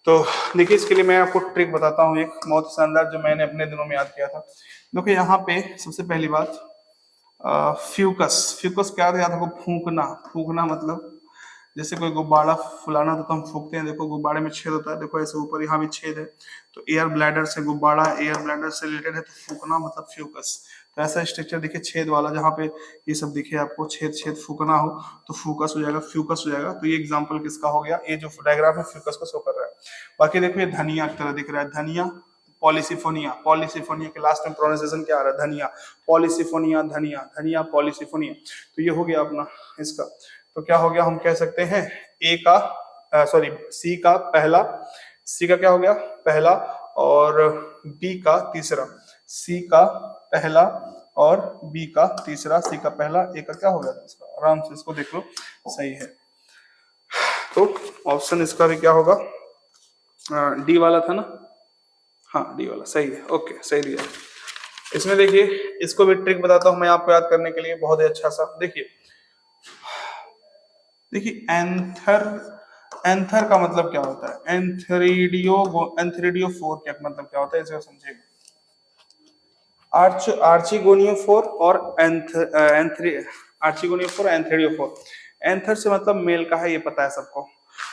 तो देखिए इसके लिए मैं आपको ट्रिक बताता हूँ एक बहुत शानदार, जो मैंने अपने दिनों में याद किया था। देखिए यहाँ पे सबसे पहली बात, फ्यूकस क्या था, याद रखो, फूंकना मतलब जैसे कोई गुब्बारा फुलाना तो हम फूकते हैं, देखो गुब्बारे में छेद होता है, देखो ऐसे ऊपर यहाँ भी छेद है, तो एयर ब्लैडर से गुब्बारा एयर ब्लैडर से रिलेटेड है, तो फूकना मतलब फ्यूकस। तो ऐसा स्ट्रक्चर देखिए छेद वाला, जहाँ पे ये सब दिखे आपको छेद फूकना हो तो फूकस हो जाएगा, फ्यूकस हो जाएगा। तो ये एग्जाम्पल किसका हो गया, ये जो डायग्राम है फ्यूकस को शो कर रहा है। बाकी देखो ये धनिया की तरह दिख रहा है, धनिया, पॉलीसिफोनिया के लास्ट में प्रोनाउंसिएशन क्या आ रहा है, धनिया, पॉलीसिफोनिया, धनिया पॉलीसिफोनिया। तो ये हो गया अपना इसका। तो क्या हो गया, हम कह सकते हैं ए का सॉरी सी का पहला, सी का क्या हो गया पहला, और बी का तीसरा, सी का पहला और बी का तीसरा, सी का पहला, ए का क्या हो गया तीसरा। आराम से इसको देख लो, सही है। तो ऑप्शन इसका भी क्या होगा, डी वाला था ना, हाँ डी वाला सही है, ओके सही दिया। इसमें देखिए इसको भी ट्रिक बताता हूं मैं आपको याद करने के लिए, बहुत ही अच्छा सा। देखिए एंथर का मतलब क्या होता है, एंथ्रीडियोफोर क्या मतलब क्या होता है, इसे समझिएगा। आर्चिगोनियोफोर और आर्चिगोनियोफोर, एंथ्रीडियोफोर। एंथर से मतलब मेल का है, ये पता है सबको,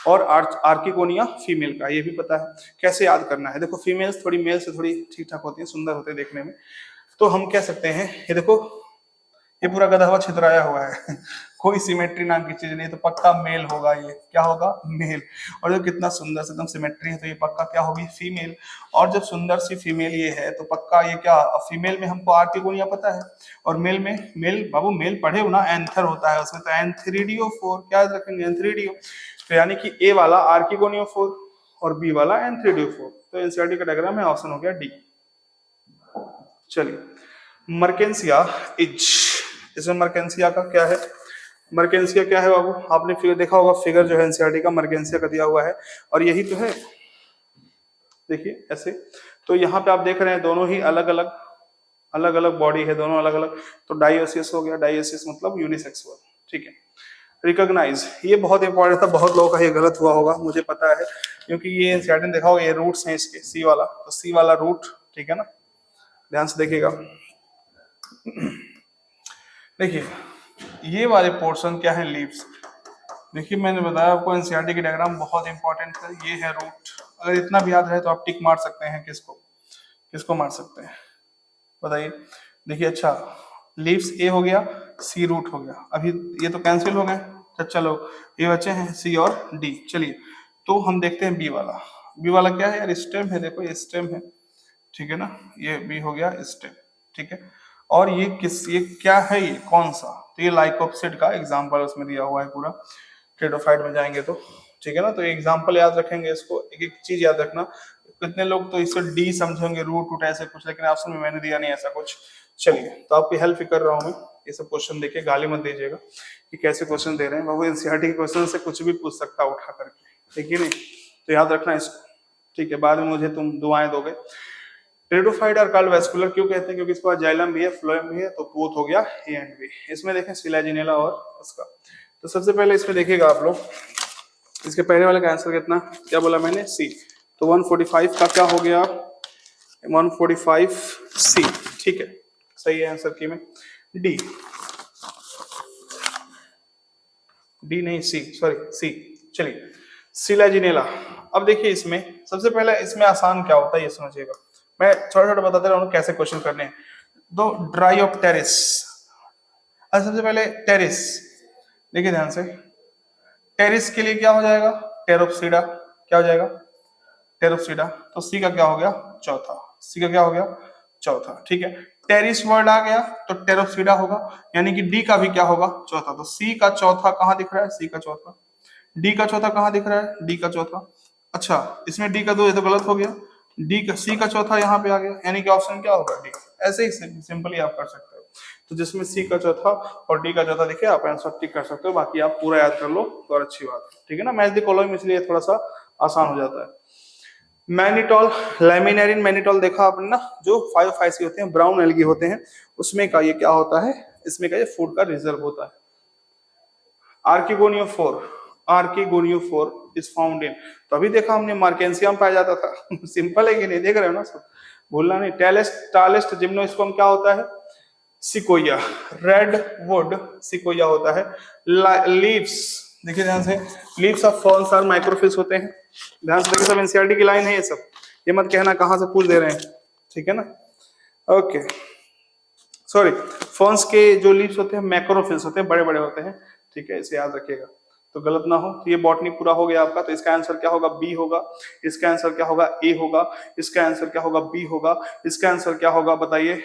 और आर्किगोनिया फीमेल का, ये भी पता है। कैसे याद करना है, देखो फीमेल्स थोड़ी मेल से थोड़ी ठीक ठाक होती है, सुंदर होते हैं देखने में। तो हम कह सकते हैं, ये देखो ये पूरा गधा हुआ छितराया हुआ है कोई सिमेट्री नाम की चीज नहीं, तो पक्का मेल होगा, ये क्या होगा, मेल। और जो कितना सुंदर से एकदम सिमेट्री है, तो ये पक्का क्या होगी, फीमेल। और जब सुंदर सी फीमेल ये है, तो पक्का ये क्या, फीमेल में हमको आर्टिगोनिया पता है, और मेल में, मेल बाबू मेल पढ़े हो ना, एंथर होता है उसमें, तो एंथ्रीडियोफोर क्या रखेंगे, एंथ्रीडियो। तो यानी कि ए वाला आर्किगोनियोफोर और बी वाला एंथ्रीडियोफोर। तो एनसीईआरटी का डायग्राम है, ऑप्शन हो गया डी। चलिए मर्केंसिया इज, इसमें मर्केंसिया का क्या है, मर्केंसिया क्या है बाबू, आपने फिगर देखा होगा, फिगर जो है एनसीईआरटी का मर्केंसिया का दिया हुआ है, और यही तो है, देखिए ऐसे। तो यहाँ पे आप देख रहे हैं दोनों ही अलग अलग बॉडी है, दोनों अलग अलग। तो डाइओसियस हो गया, डाइओसियस मतलब यूनिसेक्सुअल, ठीक है। रिकॉग्नाइज, ये बहुत इंपॉर्टेंट था, बहुत लोगों का ये गलत हुआ होगा, मुझे पता है, क्योंकि ये एनसीईआरटी ने देखा होगा, ये रूट्स हैं इसके, सी वाला, तो सी वाला रूट, ठीक है ना, ध्यान से देखिएगा। देखिए ये वाले पोर्शन क्या है, लीव्स। देखिए मैंने बताया आपको एनसीईआरटी की डायग्राम बहुत इंपॉर्टेंट है। ये है रूट, अगर इतना भी याद रहे तो आप टिक मार सकते हैं। किसको किसको मार सकते हैं बताइए। देखिए अच्छा, लीव्स ए हो गया, सी रूट हो गया। अभी ये तो कैंसिल हो गए, तो चलो ये बचे हैं सी और डी। चलिए तो हम देखते हैं बी वाला। बी वाला क्या है यार, स्टेम है। देखो ये स्टेम है, ठीक है ना, ये बी हो गया स्टेम, ठीक है। और ये क्या है, ये कौन सा, तो ये लाइकोप्सिड का एग्जांपल उसमें दिया हुआ है पूरा। टेडोफाइट में जाएंगे तो, ठीक है ना, तो एग्जांपल याद रखेंगे इसको। एक एक चीज याद रखना। कितने लोग तो इसे डी समझेंगे, रूट रूट ऐसे कुछ, लेकिन ऑप्शन में मैंने दिया नहीं ऐसा कुछ। चलिए तो आपकी हेल्प ही कर रहा हूँ मैं। ये सब क्वेश्चन देखिए, गाली मत दीजिएगा कि कैसे क्वेश्चन दे रहे हैं बाबू। एनसीईआरटी के क्वेश्चन से कुछ भी पूछ सकता है उठा करके, ठीक है नहीं, तो याद रखना इसको, ठीक है। बाद में मुझे तुम दुआएं दोगे। टेरिडोफाइट और कॉल्ड वैस्कुलर क्यों कहते हैं, क्योंकि इसके पास जाइलम भी है, फ्लोएम भी है, तो बोथ हो गया ए एंड बी। इसमें देखें सिलाजिनेला और उसका। तो सबसे पहले इसमें देखिएगा आप लोग, इसके पहले वाले का आंसर कितना, क्या बोला मैंने, सी। तो 145 का क्या हो गया, 145 सी, ठीक है, सही है आंसर की में। डी, डी नहीं सी, सॉरी सी। चलिए सिलाजिनेला। अब देखिए इसमें सबसे पहले, इसमें आसान क्या होता है ये समझिएगा। मैं छोटा छोटा बताते रहा हूँ कैसे क्वेश्चन करने हैं। दो ड्राई ऑफ टेरिस। अच्छा सबसे पहले टेरिस, देखिए ध्यान से, टेरिस के लिए क्या हो जाएगा, टेरोप्सिडा। क्या हो जाएगा, टेरोप्सिडा। तो सी का क्या हो गया, चौथा। सी का क्या हो गया, चौथा, ठीक है। टेरिस वर्ड आ गया तो टेरोप्सिडा होगा, यानी कि डी का भी क्या होगा, चौथा। तो सी का चौथा कहां दिख रहा है, सी का चौथा। डी का चौथा कहां दिख रहा है, डी का चौथा। अच्छा इसमें डी का दो, ये तो गलत हो गया। डी का सी का चौथा यहाँ पे आ गया, यानी कि ऑप्शन क्या होगा, डी। ऐसे ही सिंपली आप कर सकते हो। तो जिसमें सी का चौथा और डी का चौथा दिखे, आप आंसर टिक कर सकते हो। बाकी आप पूरा याद कर लो तो और अच्छी बात है, ठीक है ना। मैच द कॉलम इसलिए थोड़ा सा आसान हो जाता है। मैनिटॉल, लैमिनेरिन मैनिटॉल देखा आपने ना, जो 5 होते हैं, ब्राउन एल्गी होते हैं, उसमें का ये क्या होता है, इसमें का ये फूड का रिजर्व होता है। आर्किगोनियोफोर, आर्किगोनियोफोर इज फाउंड इन, तो अभी देखा हमने मार्केंसियम पाया जाता था सिंपल है कि नहीं, देख रहे हो ना सब, भूलना नहीं। टालेस्ट जिम्नोस्पर्म क्या होता है, सिकोया। रेड वुड सिकोया होता है। लीव्स, देखिए ध्यान से, leaves of ferns are microphylls होते हैं। ध्यान से देखिए, सब एनसीईआरटी की लाइन है ये सब, ये मत कहना कहां से पूछ दे रहे हैं, ठीक है ना। ओके सॉरी, फर्न्स के जो लीव्स होते हैं मैक्रोफिल्स होते हैं, बड़े बड़े होते हैं, ठीक है, इसे याद रखिएगा तो गलत ना हो। तो ये बॉटनी पूरा हो गया आपका। तो इसका आंसर क्या होगा, बी होगा। इसका आंसर क्या होगा, ए होगा। इसका आंसर क्या होगा, बी होगा। इसका आंसर क्या होगा बताइए।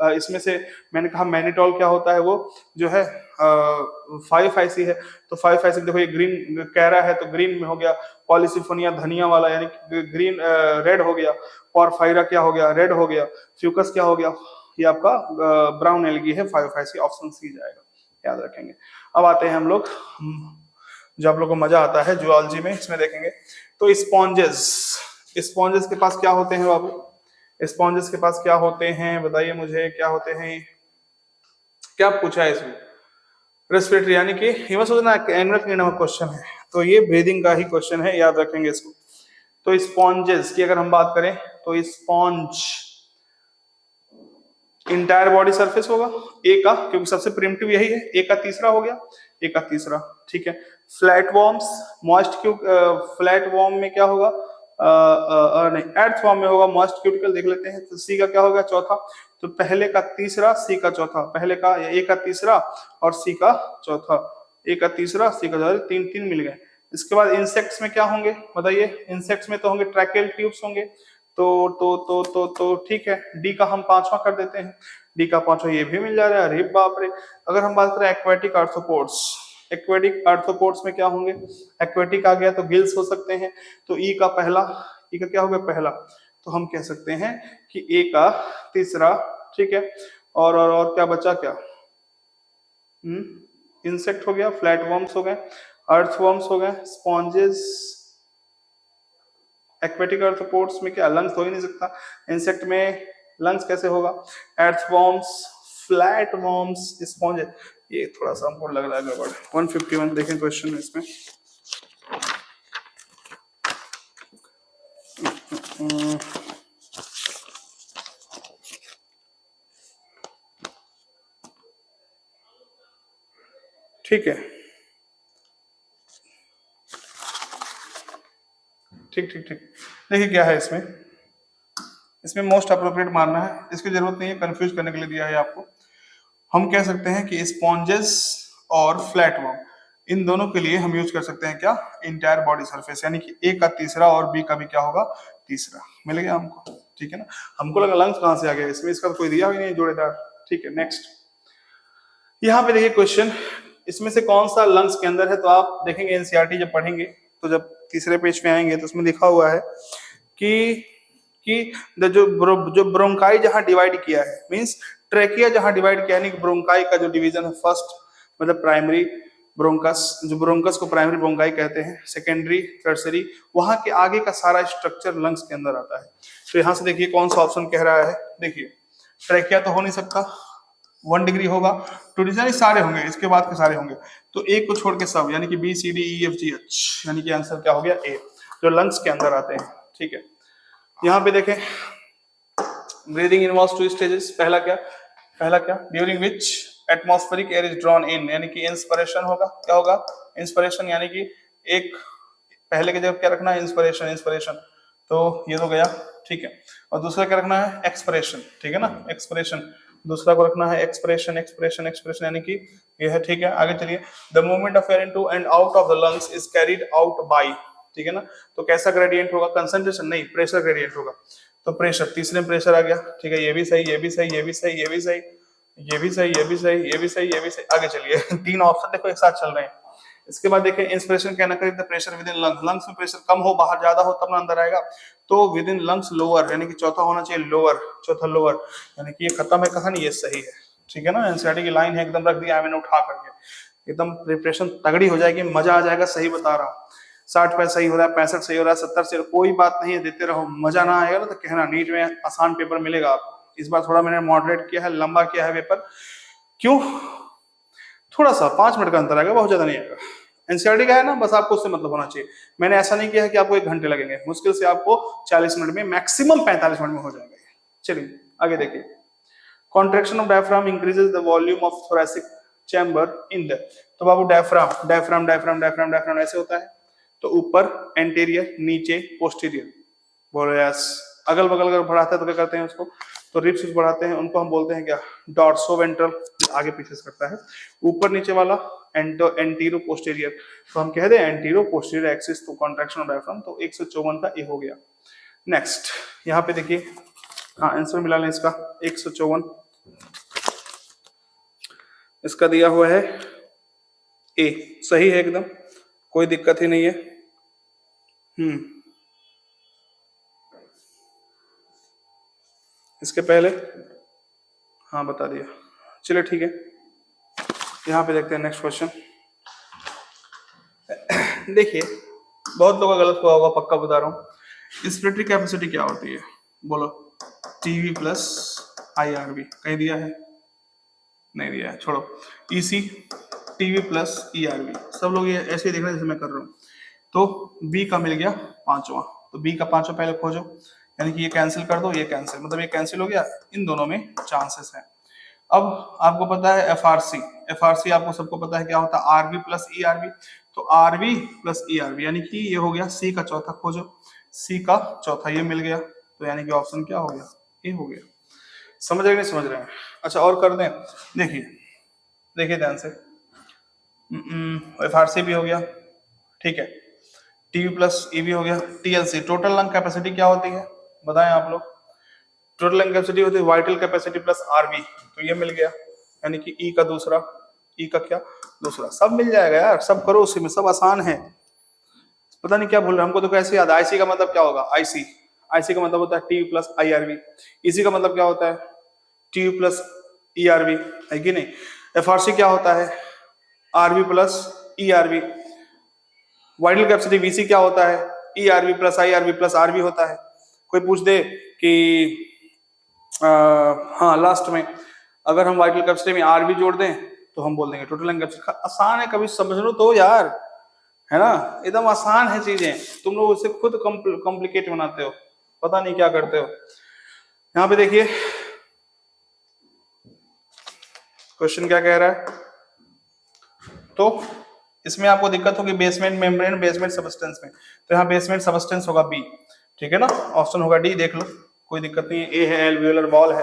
इसमें से मैंने कहा मैनिटॉल क्या होता है, वो जो है 5 है। तो 5 देखो, ये ग्रीन कैरा है तो ग्रीन में हो गया। पॉलिसिफोनिया धनिया वाला, यानी ग्रीन रेड हो गया। पॉरफायरा क्या हो गया, रेड हो गया। फ्यूकस क्या हो गया, ये आपका ब्राउन एल्गी है। 5 ऑप्शन सी जाएगा, याद रखेंगे। अब आते हैं हम लोग, जो आप लोग को मजा आता है जूलॉजी में, इसमें देखेंगे तो स्पॉन्जेस। स्पॉन्जेस के पास क्या होते हैं बाबू, स्पॉन्जेस के पास क्या होते हैं बताइए मुझे, क्या होते हैं, क्या पूछा है इसमें, रेस्पिरेटरी, यानी कि ये मत सोचना एनुअल क्लीनर क्वेश्चन है, तो ये ब्रीदिंग का ही क्वेश्चन है, याद रखेंगे इसको। तो स्पॉन्जेस की अगर हम बात करें तो स्पॉन्ज इंटायर बॉडी सरफेस होगा ए का, क्योंकि सबसे प्रिमिटिव यही है। ए का तीसरा हो गया, ए का तीसरा, ठीक है। Flat worms, moist Q, flat warm में क्या होगा, नहीं एर्थ वॉर्म में होगा मॉइस्ट क्यूटिकल, देख लेते हैं। तो सी का क्या होगा, चौथा। तो पहले का तीसरा, सी का चौथा, पहले का ए का तीसरा और सी का चौथा, ए का तीसरा सी का चौथा, तीन तीन मिल गए। इसके बाद इंसेक्ट्स में क्या होंगे बताइए, इंसेक्ट्स में तो होंगे ट्रैकेल ट्यूब्स होंगे। तो ठीक है, डी का हम पांचवा कर देते हैं। डी का पांचवा ये भी मिल जा रहा है, अरे बाप रे। अगर हम बात करें एक्वेटिक आर्थ्रोपोड्स, एक्वेटिक आर्थ्रोपोड्स में क्या होंगे, एक्वेटिक आ गया तो गिल्स हो सकते हैं। तो ई का पहला, ई का क्या होगा पहला, तो हम कह सकते हैं कि ए का तीसरा, ठीक है। और क्या बचा, क्या इंसेक्ट हो गया, फ्लैट वर्म्स हो गए, अर्थवर्म्स हो गए, स्पॉन्जेस। एक्वेटिक आर्थ्रोपोड्स में क्या लंग्स हो ही नहीं सकता, इंसेक्ट में लंग्स कैसे होगा, अर्थवर्म्स, फ्लैट वर्म्स, स्पॉन्ज। ये थोड़ा सा हमको लग रहा है गड़बड़। 151 देखें क्वेश्चन इसमें, ठीक है, ठीक ठीक ठीक। देखिए क्या है इसमें, इसमें मोस्ट अप्रोप्रिएट मानना है, इसकी जरूरत नहीं है, कंफ्यूज करने के लिए दिया है आपको। हम कह सकते हैं कि स्पॉन्जेस और फ्लैट वर्म, इन दोनों के लिए हम यूज कर सकते हैं क्या, इंटायर बॉडी सरफेस, यानी कि ए का तीसरा और बी का भी क्या होगा, तीसरा। मिल गया हमको, ठीक है ना। हमको लगा लंग्स कहां से आ गया, इसमें इसका कोई दिया भी नहीं जोड़ेदार। ठीक है, नेक्स्ट यहाँ पे देखिए क्वेश्चन, इसमें से कौन सा लंग्स के अंदर है, तो आप देखेंगे एनसीईआरटी जब पढ़ेंगे तो जब तीसरे पेज पे आएंगे तो उसमें लिखा हुआ है कि जो ब्रोंकाई जहां डिवाइड किया है, मींस ट्रेकिया जहां डिवाइड किया है, यानी ब्रोंकाई का जो डिवीजन है, फर्स्ट मतलब प्राइमरी ब्रोंकस, जो ब्रोंकस को प्राइमरी ब्रोंकाई कहते हैं, सेकेंडरी, टर्सरी, वहां के आगे का सारा स्ट्रक्चर लंग्स के अंदर आता है। तो यहां से देखिए कौन सा ऑप्शन कह रहा है, देखिए ट्रेकिया तो हो नहीं सकता, 1 डिग्री होगा, 2 डिग्री सारे होंगे, इसके बाद के सारे होंगे, तो एक को छोड़ के सब, यानी कि B C D E F G H, यानी कि आंसर क्या हो गया, ए, जो लंग्स के अंदर आते हैं। ठीक है, यहाँ पे देखें ब्रीदिंग इन्वॉल्व्स 2 स्टेजेस, पहला क्या during which atmospheric air is drawn in, यानी कि इंस्पिरेशन होगा, क्या होगा, इंस्पिरेशन, यानी कि एक पहले की जगह क्या रखना है, इंस्पिरेशन, तो ये तो गया। ठीक है, और दूसरा क्या रखना है, एक्सप्रेशन, ठीक है ना, एक्सप्रेशन, दूसरा को रखना है एक्सप्रेशन, यानी कि ये है। ठीक है, आगे चलिए, the movement of air into and out of the lungs is carried out by, ठीक है ना, तो कैसा ग्रेडियंट होगा, कंसंट्रेशन नहीं, प्रेशर ग्रेडियंट होगा, तो प्रेशर, तीसरे में प्रेशर आ गया। ठीक है, ये भी सही, ये भी सही, ये भी सही, ये भी सही, ये भी सही, ये भी सही, ये भी सही, ये भी सही, आगे चलिए 3 ऑप्शन देखो एक साथ चल रहे हैं। इसके बाद देखिए इंस्पिरेशन क्या ना करें, the pressure with in lungs, lungs में प्रेशर कम हो, बाहर ज्यादा हो तब ना अंदर आएगा, तो विद इन लंग्स लोअर, यानी कि चौथा होना चाहिए लोअर, चौथा लोअर, यानी कि ये खत्म है कहानी, ये सही है। ठीक है ना, एनसीईआरटी की लाइन है, एकदम रख दिया मैंने उठा करके, एकदम प्रिपरेशन तगड़ी हो जाएगी, मजा आ जाएगा, सही बता रहा हूँ। 60 पे सही हो रहा है, 65 सही हो रहा है, 70 से, कोई बात नहीं है, देते रहो, मजा ना आएगा ना तो कहना, नीट में आसान पेपर मिलेगा आपको। इस बार थोड़ा मैंने मॉडरेट किया है, लंबा किया है पेपर, क्यों, थोड़ा सा 5 मिनट का अंतर आएगा, बहुत ज्यादा नहीं आएगा। एनसीईआरटी का है ना, बस आपको उससे मतलब होना चाहिए। मैंने ऐसा नहीं किया है कि आपको 1 घंटे लगेंगे, मुश्किल से आपको 40 मिनट में, मैक्सिमम 45 मिनट में हो जाएगा। चलिए आगे देखिए, contraction of diaphragm increases the volume of thoracic chamber in the, तो बाबू डायफ्राम ऐसे होता है, तो ऊपर एंटीरियर, नीचे पोस्टीरियर, बोलो यस। अगल बगल अगर बढ़ाता है तो क्या करते हैं उसको, तो रिब्स बढ़ाते हैं, उनको हम बोलते हैं क्या, डॉर्सोवेंट्रल, आगे पीछे से करता है, ऊपर नीचे वाला एंटीरो पोस्टीरियर, तो हम कह दें एंटीरो पोस्टीरियर एक्सिस, तो कॉन्ट्रैक्शन ऑफ डायफ्राम, तो 154 का ए हो गया। नेक्स्ट यहाँ पे देखिए, हाँ आंसर मिला लें इसका, 154 इसका दिया हुआ है, ए सही है एकदम, कोई दिक्कत ही नहीं है। इसके पहले हाँ बता दिया, चलिए ठीक है। यहाँ पे देखते हैं नेक्स्ट क्वेश्चन। देखिए बहुत लोगों का गलत हुआ होगा, पक्का बता रहा हूँ, इंस्पिरेटरी कैपेसिटी क्या होती है, बोलो, टीवी प्लस IRV, कहीं दिया है, नहीं दिया है, छोड़ो, EC टीवी प्लस ERV, सब लोग ये ऐसे ही देख रहे हैं जैसे मैं कर रहा हूँ, तो बी का मिल गया 5वां, तो बी का 5वां पहले खोजो, यानी कि ये कैंसिल कर दो, ये कैंसिल, मतलब ये कैंसिल हो गया, इन दोनों में चांसेस हैं। अब आपको पता है FRC आपको सबको पता है क्या होता है, RV प्लस ERV, तो RV प्लस ERV, यानी कि ये हो गया, C का चौथा खोजो, C का चौथा ये मिल गया, तो यानी कि ऑप्शन क्या हो गया, ए हो गया। समझ रहे नहीं समझ रहे हैं, अच्छा और कर दें, देखिए ध्यान से, FRC भी हो गया, ठीक है, टीवी प्लस ई भी हो गया, TLC टोटल लंग कैपेसिटी क्या होती है बताएं आप लोग, टोटल लंग कैपेसिटी होती है वाइटल कैपेसिटी प्लस RV, तो ये मिल गया, यानी कि ई का दूसरा, ई का क्या दूसरा, सब मिल जाएगा यार, सब करो उसी में, सब आसान है, पता नहीं क्या भूल रहे हमको तो कैसे याद, IC का मतलब क्या होगा, IC का मतलब होता है टीवी प्लस IRV, EC का मतलब क्या होता है, टीवी प्लस ERV, है कि नहीं, FRC क्या होता है, RV plus ERV, vital capacity VC क्या होता है, ERV plus IRV plus RV होता है। कोई पूछ दे कि हाँ लास्ट में अगर हम वाइटल कैपेसिटी में RV जोड़ दें तो हम बोल देंगे टोटल लंग कैपेसिटी, आसान है, कभी समझ लो तो यार, है ना, एकदम आसान है चीजें, तुम लोग उसे खुद कॉम्प्लिकेट बनाते हो, पता नहीं क्या करते हो। यहाँ पे देखिए क्वेश्चन क्या कह रहा है, तो इसमें आपको दिक्कत होगी बेसमेंट मेम्ब्रेन, बेसमेंट सबस्टेंस में, तो यहाँ बेसमेंट सबस्टेंस होगा बी, ठीक है ना। ऑप्शन होगा डी, देख लो कोई दिक्कत नहीं है। ए है एल्वियोलर वॉल है,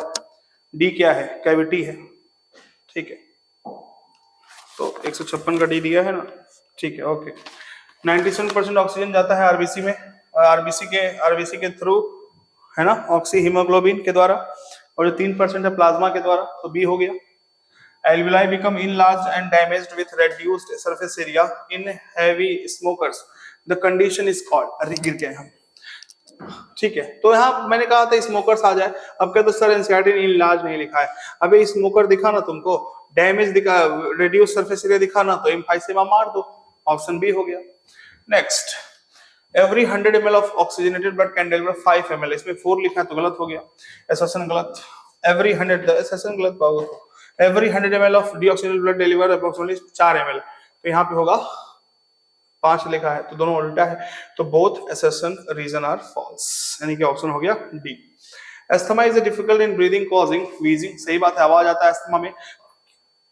डी क्या है, कैविटी है, ठीक है। तो 156 का डी दिया है ना, ठीक है, ओके। 97% ऑक्सीजन जाता है आरबीसी में, और आरबीसी के थ्रू, है ना, ऑक्सी हीमोग्लोबिन के द्वारा, और जो 3% है प्लाज्मा के द्वारा, तो बी हो गया। Alveoli become enlarged and damaged with reduced surface area in heavy smokers. The condition is called, अरे गिर गए हम, ठीक है। तो यहाँ मैंने कहा था स्मोकर्स आ जाए, अब कहते सर एनसीईआरटी ने इनलार्ज नहीं लिखा है। अबे स्मोकर दिखा ना तुमको, डैमेज दिखा, रिड्यूस सरफेस एरिया दिखा ना, तो एम्फाइसेमा मार दो, ऑप्शन बी हो गया। Next, every 100 ml of oxygenated blood can deliver 5 ml, इसमें 4 लिखा है तो गलत हो गया, एसोसिएशन गलत, एवरी 100 एसोसिएशन गलत पाओगे, every 100 ml of deoxygenated blood deliver approximately 4 ml, तो यहाँ पे होगा 5 लिखा है, तो दोनों उल्टा है, तो both assertion reason are false, यानी कि ऑप्शन हो गया D. Asthma is difficult in breathing causing wheezing, सही बात है, आवाज आता है एस्थमा में,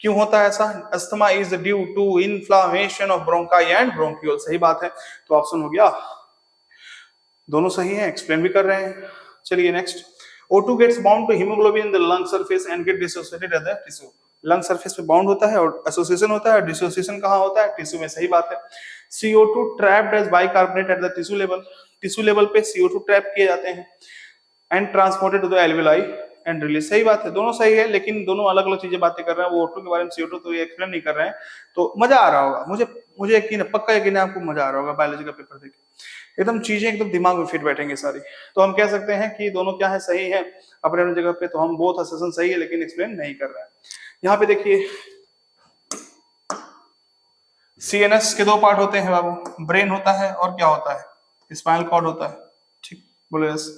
क्यों होता है ऐसा? Asthma is due to inflammation of bronchi and bronchiole, सही बात है, तो ऑप्शन हो गया, दोनों सही है, एक्सप्लेन भी कर रहे हैं। चलिए next, O2 gets bound to hemoglobin in the lung surface and get dissociated at the tissue, lung surface पे बाउंड होता है और एसोसिएशन होता है, डिसोसिएशन कहाँ होता है? टिश्यू में, सही बात है। CO2 trapped as bicarbonate at the tissue level, tissue level पे CO2 ट्रैप किए जाते हैं, and transported to the alveoli and release, सही बात है, दोनों सही है, लेकिन दोनों अलग अलग चीजें बातें कर रहे हैं, वो O2 के बारे में CO2 तो ये एक्सप्लेन नहीं कर रहे हैं, तो मजा आ रहा होगा, मुझे यकीन है, पक्का यकीन है आपको मजा आ रहा होगा बायोलॉजी का पेपर देख, एकदम चीजें एकदम दिमाग में फिट बैठेंगे सारी। तो हम कह सकते हैं कि दोनों क्या है, सही है अपने अपनी जगह पे, तो हम बोथ असेसन सही है, लेकिन एक्सप्लेन नहीं कर रहे हैं। यहाँ पे देखिए CNS के 2 पार्ट होते हैं बाबू, ब्रेन होता है और क्या होता है, स्पाइनल कॉर्ड होता है, ठीक बोले यस।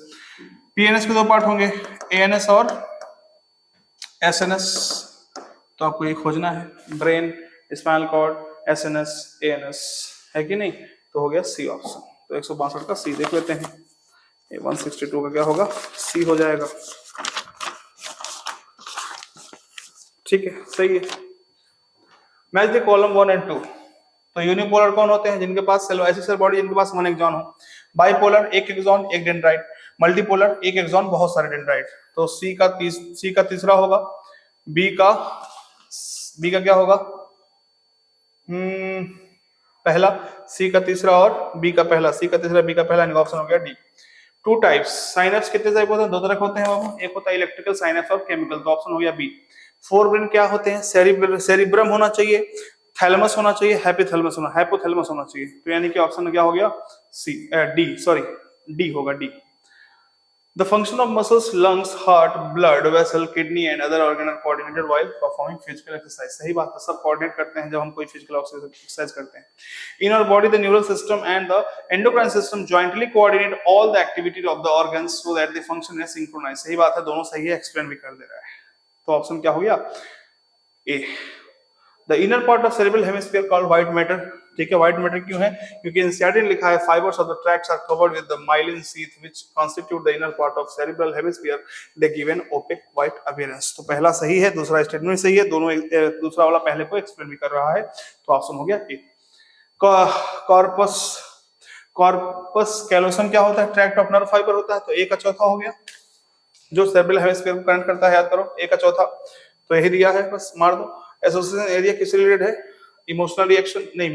PNS के 2 पार्ट होंगे, ANS और SNS, तो आपको ये खोजना है, brain, spinal cord, SNS, ANS, है कि नहीं, तो हो गया सी ऑप्शन। तो 162 का सी देख लेते हैं, ये 162 का क्या होगा, सी हो जाएगा, ठीक है, सही है। मैच द कॉलम 1 and 2, तो यूनिपोलर कौन होते हैं? जिनके पास ऐसी सेल बॉडी जिनके पास 1 एक्सॉन हो, bipolar 1 axon 1 dendrite, multipolar 1 axon बहुत सारे डेंड्राइट, तो सी का तीसरा होगा, बी का क्या होगा, पहला, सी का तीसरा और बी का पहला, सी का तीसरा बी का पहला, ऑप्शन हो गया डी। 2 टाइप्स, साइनेप्स कितने टाइप होते हैं? 2 तरह होते हैं बाबू, एक होता है इलेक्ट्रिकल साइनेप्स और केमिकल, तो ऑप्शन हो गया बी। 4 ब्रेन क्या होते हैं? सेरिब्रम होना चाहिए, थैलेमस होना चाहिए, हाइपोथैलेमस होना चाहिए, तो यानी कि ऑप्शन क्या हो गया, डी होगा, D. The function of muscles, lungs, heart, blood vessel, kidney and other organ are coordinated while performing physical exercise, सही बात है, सब कोऑर्डिनेट करते हैं जब हम कोई फिजिकल एक्सरसाइज करते हैं। In our body, the neural system and the endocrine system jointly coordinate all the activity of the organs so that the function is synchronized, सही बात है, दोनों सही है, एक्सप्लेन भी कर दे रहा है, तो ऑप्शन क्या हो गया, ए। The inner part of cerebral hemisphere called white matter, ठीक है, white matter क्यों है? क्योंकि एनसीईआरटी ने लिखा है fibers of the tracts are covered with the myelin sheath which constitute the inner part of cerebral hemisphere, they give an opaque white appearance, तो पहला सही है, दूसरा स्टेटमेंट सही है, दोनों दूसरा वाला पहले को एक्सप्लेन भी कर रहा है, तो ऑप्शन हो गया ए। कॉर्पस कैलोसम क्या होता है? ट्रैक्ट ऑफ नर्व फाइबर होता है, तो ए का चौथा हो गया, जो सेरेब्रल हेमिस्फीयर को कनेक्ट करता है, याद करो, ए का चौथा, तो यही दिया है, बस मार दो। एसोसिएशन एरिया किससे रिलेटेड है? इमोशनल रिएक्शन नहीं,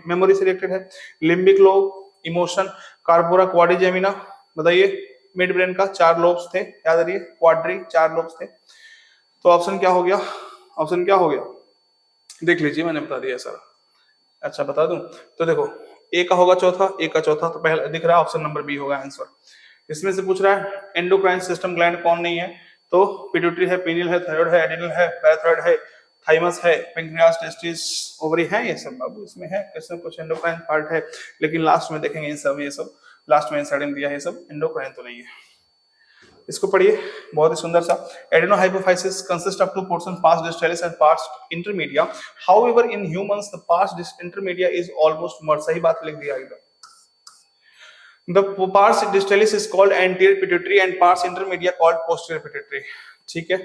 मेमोरी से रिलेटेड है। Limbic lobe, emotion, corpora, quadrigemina, बताइए, मिड ब्रेन का 4 लोब्स थे, याद रखिए, क्वाड्री 4 लोब्स थे, तो ऑप्शन क्या हो गया, देख लीजिए, मैंने बता दिया सारा। अच्छा बता दूं, तो देखो ए का होगा चौथा, तो पहला दिख रहा है, ऑप्शन नंबर बी होगा आंसर। इसमें से पूछ रहा है एंडोक्राइन सिस्टम ग्लैंड कौन नहीं है, तो पिट्यूटरी है, पीनियल है, थायराइड है, एड्रिनल है, पैराथायराइड है, थाइमस है, पेंक्रियास, टेस्टिस, ओवरी है, ये सब बाबू इसमें है, इसमें कुछ एंडोक्राइन पार्ट है, लेकिन लास्ट में देखेंगे ये सब लास्ट में इंसाइड में दिया है, ये सब एंडोक्राइन तो नहीं है। इसको पढ़िए, बहुत ही सुंदर सा। Adenohypophysis consist of 2 portion, pars distalis and pars intermedia, however in humans the pars intermedia is almost merge, सही बात लिख दिया इधर। The pars distalis is called anterior pituitary and pars intermedia called posterior pituitary, ठीक है।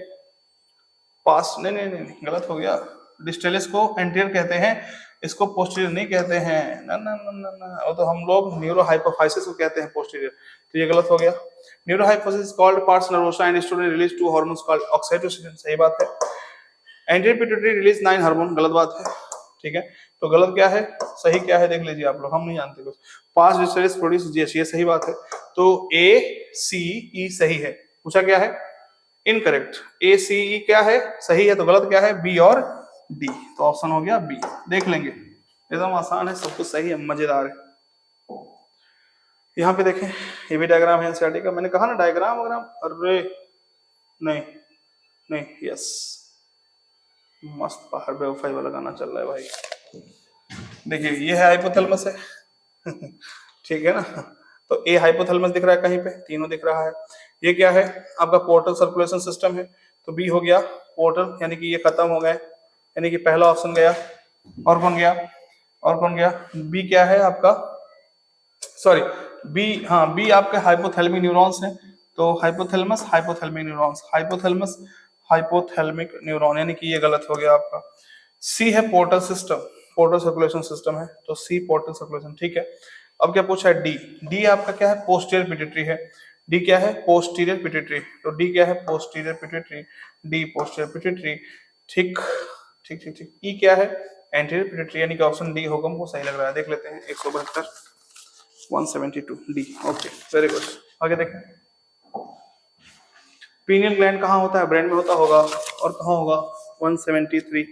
पास नहीं, गलत हो गया, डिस्टेलिस को एंटीरियर कहते हैं, इसको पोस्टीरियर नहीं कहते हैं। ना ना ना ना ना, वो तो हम लोग न्यूरोहाइपोफाइसिस को कहते हैं पोस्टीरियर। तो ये गलत हो गया। Neurohypophysis called parts nervosa and stone release to hormones called oxytocin, सही बात है। एंटीरियर पिट्यूटरी रिलीज 9 हार्मोन, गलत बात है। ठीक है, तो गलत क्या है सही क्या है देख लीजिए आप लोग, हम नहीं जानते कुछ। पास डिस्टेलिस प्रोड्यूस जीएच, ये सही बात है। तो ए सी ई सही है। पूछा क्या है इनकरेक्ट, ए सी ई क्या है सही है, तो गलत क्या है बी और डी, तो ऑप्शन हो गया बी। देख लेंगे, एकदम आसान है, सब कुछ सही है, मजेदार है। यहाँ पे देखें, ये भी डायग्राम है एनसीईआरटी का, मैंने कहा ना डायग्राम वगैरह, अरे नहीं नहीं, यस, मस्त पहाड़ बेवफाई वाला गाना चल रहा है भाई। देखिए ये है हाइपोथैलेमस है ठीक है ना, तो ए हाइपोथैलेमस दिख रहा है कहीं पे, तीनों दिख रहा है। ये क्या है आपका पोर्टल सर्कुलेशन सिस्टम है, तो बी हो गया पोर्टल, यानी कि ये खत्म हो गए, यानी कि पहला ऑप्शन गया। और कौन गया, और कौन गया, बी क्या है आपका, सॉरी बी, हाँ बी आपके हाइपोथैलेमिक न्यूरॉन्स हैं, तो hypothalamus hypothalamic neurons, hypothalamus hypothalamic neuron, यानी कि ये गलत हो गया आपका। सी है portal system, portal circulation system है, तो सी पोर्टल सर्कुलेशन, ठीक है। अब क्या पूछा है डी, डी आपका क्या है पोस्टीरियर पिट्यूटरी है, डी क्या है पोस्टीरियर पिट्यूटरी, तो डी क्या है posterior pituitary, D posterior pituitary, ठीक ठीक ठीक ठीक। ई क्या है एंटीरियर पिट्यूटरी, यानी कि ऑप्शन डी होगा, हमको सही लग रहा है। देख लेते हैं 172 172 डी, ओके वेरी गुड। आगे देखें, पीनियल ग्लैंड कहाँ होता है, ब्रेन में होता होगा, और कहाँ होगा 173,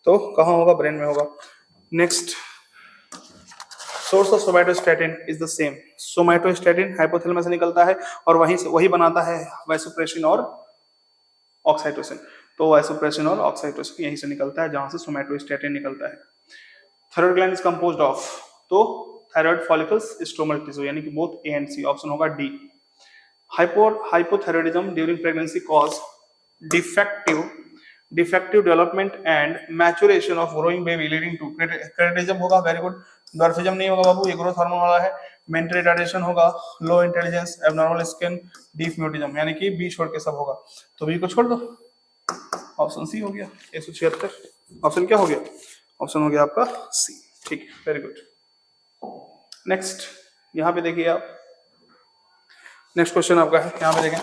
तो कहाँ होगा ब्रेन में होगा। Next, source of somatostatin is the same, somatostatin hypothalamus से निकलता है और वहीं से वही बनाता है वैसोप्रेसिन और ऑक्साइटोसिन, तो वैसोप्रेसिन और ऑक्साइटोसिन यहीं से निकलता है जहां से सोमैटोस्टैटिन निकलता है। Thyroid gland is composed of, तो थायराइड फॉलिकल्स, स्ट्रोमल टिश्यू, यानी कि both A and C, option होगा D. Hypothyroidism during pregnancy cause defective development and maturation of growing baby leading to cretinism होगा, वेरी गुड। डॉर्फिज्म नहीं होगा बाबू, ये ग्रोथ हार्मोन वाला है। मेंटल रिटार्डेशन होगा, low intelligence, abnormal skin, deep mutism, यानी कि बी छोड़ के सब होगा, तो बी को छोड़ दो, ऑप्शन सी हो गया 176। ऑप्शन क्या हो गया, ऑप्शन हो गया आपका सी, ठीक है वेरी गुड। नेक्स्ट यहाँ पे देखिए आप, नेक्स्ट क्वेश्चन आपका है, यहाँ पे देखें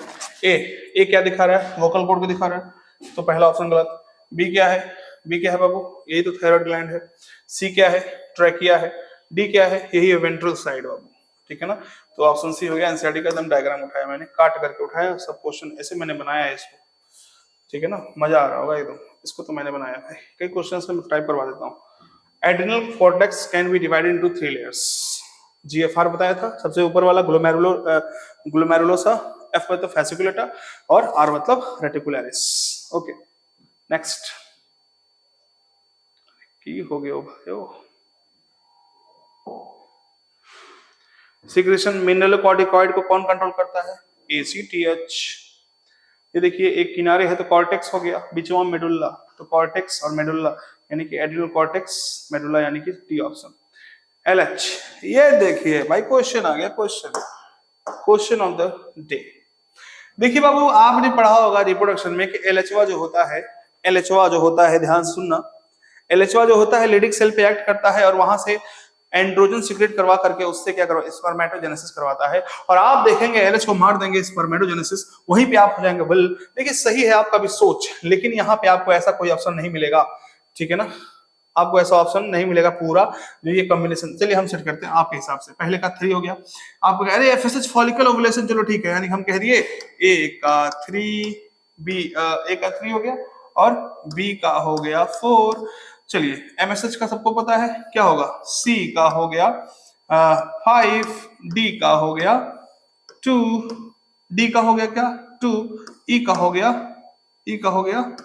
ए क्या दिखा रहा है वोकल कॉर्ड को दिखा रहा है, तो पहला ऑप्शन गलत। बी क्या है, बी क्या है बाबू, यही तो थायराइड ग्लैंड है। सी क्या है ट्रैकिया है। डी क्या है, यही है वेंट्रल साइड बाबू, ठीक है ना, तो ऑप्शन सी हो गया। एनसीईआरटी का एकदम डायग्राम उठाया मैंने, काट करके उठाया, सब क्वेश्चन ऐसे मैंने बनाया है इसको, ठीक है ना, मजा आ रहा होगा एकदम, इसको तो मैंने बनाया है। कई क्वेश्चन में टाइप करवा देता हूँ। Adrenal cortex can be divided into 3 layers, GFR बताया था, सबसे ऊपर वाला ग्लोमेरुलोसा, एफ मतलब फैसिकुलेटा, और आर मतलब रेटिकुलरिस, ओके। नेक्स्ट की हो गया भाइयों, सिक्रेशन मिनरलोकॉर्टिकॉइड को कौन कंट्रोल करता है, एसीटीएच। ये देखिए एक किनारे है तो कॉर्टेक्स हो गया, बीच में मेडुल्ला, तो कॉर्टेक्स और मेडुल्ला, यानी कि एड्रिनल कॉर्टेक्स मेडुल्ला, यानी कि डी ऑप्शन। LH, ये देखिए भाई क्वेश्चन आ गया, क्वेश्चन ऑफ द डे। देखिए बाबू आपने पढ़ा होगा रिप्रोडक्शन में कि LHवा जो होता है, ध्यान सुनना, LHवा जो होता है लिडिक सेल पे एक्ट करता है और वहां से एंड्रोजन सिक्रेट करवा करके उससे क्या करवा, स्पर्मेटोजेनेसिस करवाता है, और आप देखेंगे LH को मार देंगे स्पर्मेटोजेनेसिस, वहीं पे आप हो जाएंगे बल। देखिए सही है आपका भी सोच, लेकिन यहाँ पे आपको ऐसा कोई ऑप्शन नहीं मिलेगा, ठीक है ना, आपको ऐसा ऑप्शन नहीं मिलेगा पूरा जो ये कॉम्बिनेशन। चलिए हम सेट करते हैं आपके हिसाब से, पहले का 3 हो गया, आपको कह रहे FSH फॉलिकल ओवुलेशन, चलो ठीक है, यानी हम कह दिए A का 3, B A का 3 हो गया और B का हो गया 4। चलिए MSH का सबको पता है क्या होगा, C का हो गया 5, D का हो गया 2, D का हो गया क्या 2, E का हो गया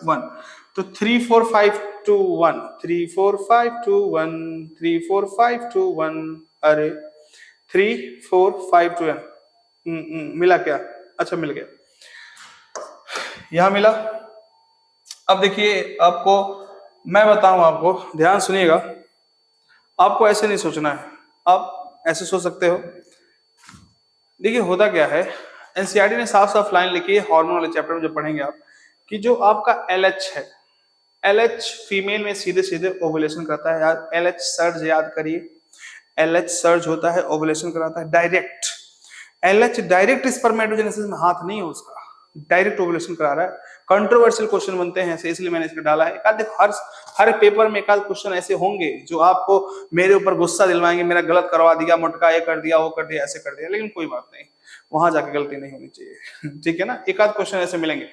1, तो 3 4 5 2 1, 3 4 5 2 1, 3 4 5 2 1, अरे 3 4 5 2 1, मिला क्या, अच्छा मिल गया, यहां मिला। अब देखिए आपको मैं बताऊं, आपको ध्यान सुनिएगा, आपको ऐसे नहीं सोचना है, आप ऐसे सोच सकते हो। देखिए होता क्या है, एनसीईआरटी ने साफ साफ लाइन लिखी है हार्मोन वाले चैप्टर में, जब पढ़ेंगे आप, कि जो आपका LH है, LH फीमेल में सीधे सीधे ओवुलेशन करता है यार, LH सर्ज याद करिए, LH सर्ज होता है, ओवुलेशन कराता है डायरेक्ट। LH डायरेक्ट स्पर्मेटोजेनेसिस में हाथ नहीं है उसका, डायरेक्ट ओवुलेशन करा रहा है। कंट्रोवर्शियल क्वेश्चन बनते हैं ऐसे, इसलिए मैंने इसको डाला है। एकाध हर पेपर में एकाध क्वेश्चन ऐसे होंगे जो आपको मेरे ऊपर गुस्सा दिलवाएंगे, मेरा गलत करवा दिया, मटका ये कर दिया, वो कर दिया, ऐसे कर दिया, लेकिन कोई बात नहीं, वहां जाके गलती नहीं होनी चाहिए। ठीक है ना, एकाध क्वेश्चन ऐसे मिलेंगे।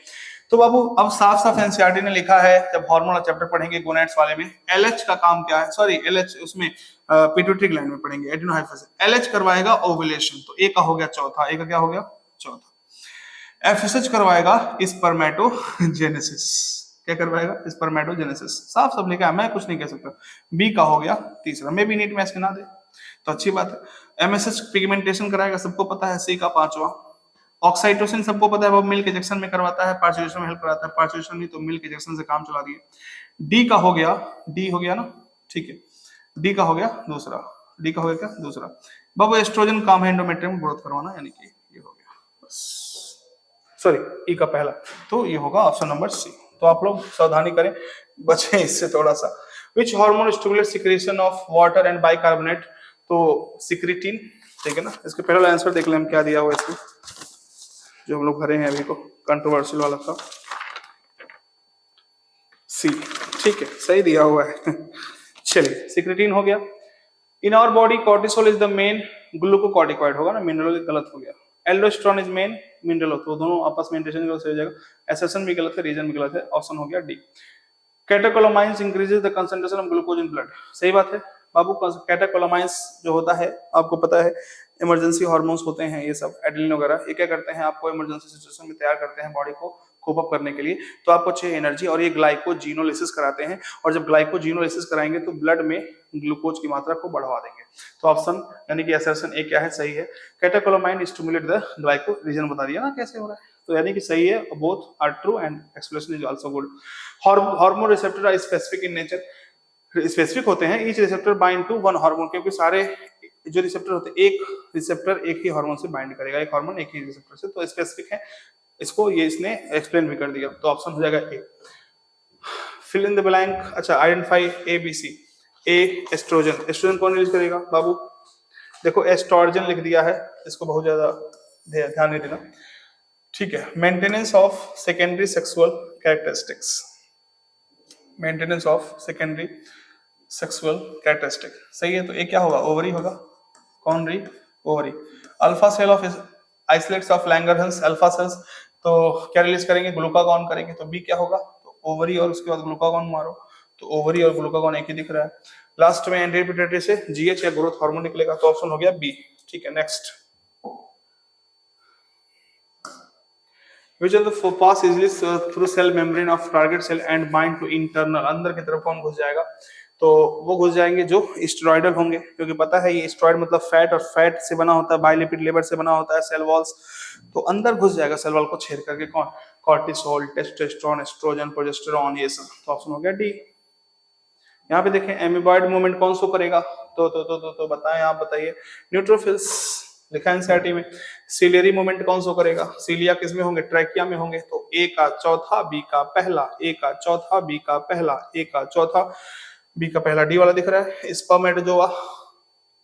तो बाबू अब साफ साफ एनसीईआरटी ने लिखा है, जब हार्मोनल चैप्टर पढ़ेंगे गोनेट्स वाले में, एलएच का काम क्या है, सॉरी एलएच उसमें पिट्यूटरी ग्लैंड में पढ़ेंगे, एडिनोहाइफिस। एलएच करवाएगा ओवुलेशन, तो ए का हो गया चौथा, ए का क्या हो गया चौथा। एफएसएच करवाएगा स्पर्मेटोजेनेसिस, क्या करवाएगा स्पर्मेटोजेनेसिस, साफ सब लिखा है, मैं कुछ नहीं कह सकता। बी का हो गया तीसरा, मे भी नीट में ऐसे ना दे तो अच्छी बात है। एमएसएच पिगमेंटेशन कराएगा, सबको पता है, सी का पांचवा। ऑक्साइटोसिन सबको पता है, वो मिल्क इजेक्शन में करवाता है, पार्चुरेशन में हेल्प कराता है, पार्चुरेशन नहीं तो मिल्क इजेक्शन से काम चला दिए। डी का हो गया, डी हो गया ना, ठीक है, डी का हो गया दूसरा, डी का हो गया क्या दूसरा। बाबू एस्ट्रोजन काम है एंडोमेट्रियम में ग्रोथ करवाना, यानी कि ये हो गया बस, सॉरी ई का पहला, तो ये होगा ऑप्शन नंबर सी। तो आप लोग सावधानी करें, बचें इससे थोड़ा सा। Which hormone stimulate secretion of water and bicarbonate, तो सिक्रिटीन, ठीक है ना। इसके पहला आंसर देख लें हम क्या दिया हुआ इसमें, जो हम लोग भरे हैं अभी को, कंट्रोवर्शियल वाला था, सी, ठीक है, सही दिया हुआ है। चलिए सिक्रिटीन हो गया। In our body cortisol is the main glucocorticoid, होगा ना, मिनरल गलत हो गया। एल्डोस्टेरोन इज मेन मिनरल, तो दोनों आपस में इंटरेक्शन हो जाएगा। एसेशन भी गलत है, रीजन भी गलत है, ऑप्शन हो गया D. Catecholamines increases the concentration of glucose in blood, सही बात है बाबू। कैटेकोलामाइंस जो होता है आपको पता है, इमरजेंसी हार्मोन्स होते हैं ये सब, एड्रेनलिन वगैरह, ये क्या करते हैं, आपको इमरजेंसी सिचुएशन में तैयार करते हैं बॉडी को कोप अप करने के लिए, तो आपको चाहिए एनर्जी, और ये ग्लाइकोजिनोलिसिस कराते हैं, और जब ग्लाइकोजिनोलिसिस कराएंगे तो ब्लड में ग्लूकोज की मात्रा को बढ़वा देंगे। तो ऑप्शन यानी कि असर्शन ए क्या है, सही है। Catecholamine stimulate the glyco, reason बता दिया ना कैसे हो रहा है, तो यानी कि सही है, both are true and explanation is also good. Hormone receptor are specific in nature, specific होते हैं, each receptor bind to one hormone, क्योंकि सारे जो रिसेप्टर होते हैं, एक रिसेप्टर एक ही हार्मोन से बाइंड करेगा, एक हार्मोन एक ही रिसेप्टर से, तो स्पेसिफिक है। इसको ये इसने एक्सप्लेन भी कर दिया, तो ऑप्शन हो जाएगा A. Fill in the blank, अच्छा identify A B C. A estrogen, estrogen कौन रिलीज करेगा बाबू, देखो एस्ट्रोजन लिख दिया है, इसको बहुत ज्यादा ध्यान नहीं देना, ठीक है। Maintenance of secondary sexual characteristics, maintenance of secondary sexual characteristic, सही है। तो ये क्या होगा, ओवरी होगा, कौन रही ovary. Alpha cell of isolates of Langerhans, alpha cells, तो क्या रिलीज करेंगे, ग्लूकागॉन करेंगे, तो बी क्या होगा, तो ओवरी और उसके बाद ग्लूकागॉन मारो, तो ओवरी और ग्लूकागॉन एक ही दिख रहा है। लास्ट में एंटी पिट्यूटरी से जीएच या ग्रोथ हार्मोन निकलेगा, तो ऑप्शन हो गया बी, ठीक है। Next, which of the pass easily through cell membrane of target cell and bind to internal, अंदर की तरफ कौन घुस जाएगा, तो वो घुस जाएंगे जो स्टेरॉइडल होंगे, क्योंकि पता है ये स्टेरॉइड मतलब फैट, और फैट से बना होता है, बाइलिपिड लेबर से बना होता है सेल वॉल्स, तो अंदर घुस जाएगा सेल वॉल को छेद करके, कौन, कॉर्टिसोल, टेस्टोस्टेरोन, एस्ट्रोजन, प्रोजेस्टेरॉन, ये सब, तो ऑप्शन हो गया डी। यहाँ पे देखें एमीबॉइड मूवमेंट कौन सो करेगा, तो बताएं, आप बताइए, न्यूट्रोफिल्स लिखा है एनसीईआरटी में। सिलियरी मूवमेंट कौन सो करेगा, सिलिया किस में होंगे, ट्रैकिया में होंगे, तो ए का चौथा बी का पहला, ए का चौथा बी का पहला, ए का चौथा बी का पहला, डी वाला दिख रहा है। स्पर्मेटोजोआ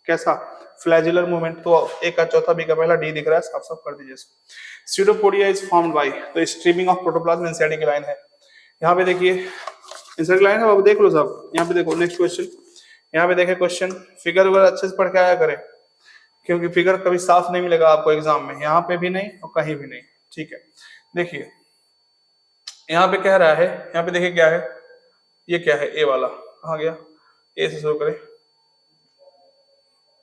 कैसा, फ्लैजिलर मूवमेंट, तो ए का चौथा बी का पहला, डी दिख रहा है, साफ साफ कर दीजिए। स्यूडोपोडिया इज फॉर्म्ड बाय, तो स्ट्रीमिंग ऑफ प्रोटोप्लाज्म एनसीईआरटी की लाइन है। यहाँ पे देखिए एनसीईआरटी लाइन है, अब देख लो सब, यहाँ पे देखो नेक्स्ट क्वेश्चन, यहाँ पे देखे क्वेश्चन, फिगर वगैरह अच्छे से पढ़ के आया करें, क्योंकि फिगर कभी साफ नहीं मिलेगा आपको एग्जाम में, यहाँ पे भी नहीं और कहीं भी नहीं, ठीक है। देखिए यहाँ पे कह रहा है, यहाँ पे देखिए क्या है, ये क्या है, ए वाला कहाँ गया, ए से शुरू करें,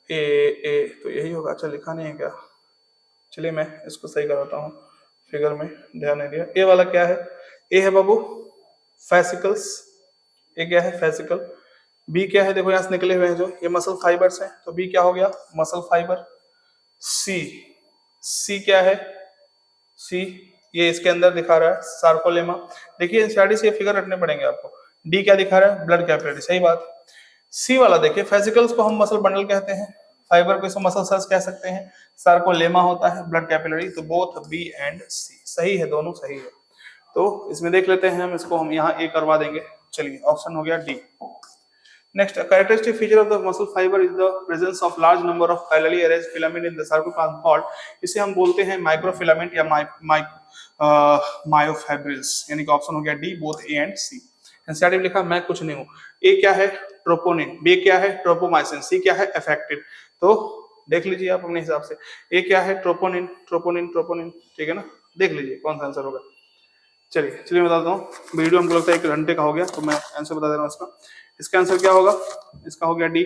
ए तो यही होगा, अच्छा लिखा नहीं है क्या, चलिए मैं इसको सही कराता हूँ, फिगर में ध्यान नहीं दिया। ए वाला क्या है, ए है बाबू फैसिकल्स, ए क्या है फेसिकल, बी क्या है, देखो यहाँ से निकले हुए हैं जो ये मसल फाइबर्स हैं, तो बी क्या हो गया मसल फाइबर। सी क्या है, सी ये इसके अंदर दिखा रहा है सार्कोलेमा, देखिए एनसीईआरटी से ये फिगर रखने पड़ेंगे आपको। डी क्या दिखा रहा है, ब्लड कैपिलरी, सही बात। सी वाला देखिए फेसिकल्स को हम मसल बंडल कहते हैं, फाइबर को इसको मसल सेल्स कह सकते हैं, सार्कोलेमा होता है, ब्लड कैपिलरी, तो बोथ बी एंड सी सही है, दोनों सही है। तो इसमें देख लेते हैं हम इसको, हम यहाँ ए करवा देंगे, चलिए ऑप्शन हो गया D. Next, a characteristic feature of the muscle fiber is the presence of large number of parallelly arranged filament in the sarcoplasm called, इसे हम बोलते हैं माइक्रोफिलामेंट या मायोफाइब्रिल्स, यानी कि ऑप्शन हो गया D, both A and C. NCERT में लिखा मैं कुछ नहीं हूँ। ए क्या है? ट्रोपोनिन। बी क्या है? ट्रोपोमाइसिन। सी क्या है? अफेक्टिन। तो देख लीजिए आप अपने हिसाब से, ए क्या है? ट्रोपोनिन, ट्रोपोनिन, ट्रोपोनिन, ठीक है ना? देख लीजिए कौन सा आंसर होगा। चलिए बताता हूँ, वीडियो हमको लगता है 1 घंटे का हो गया, तो मैं आंसर बता दे रहा हूँ इसका। इसका आंसर क्या होगा? इसका हो गया डी।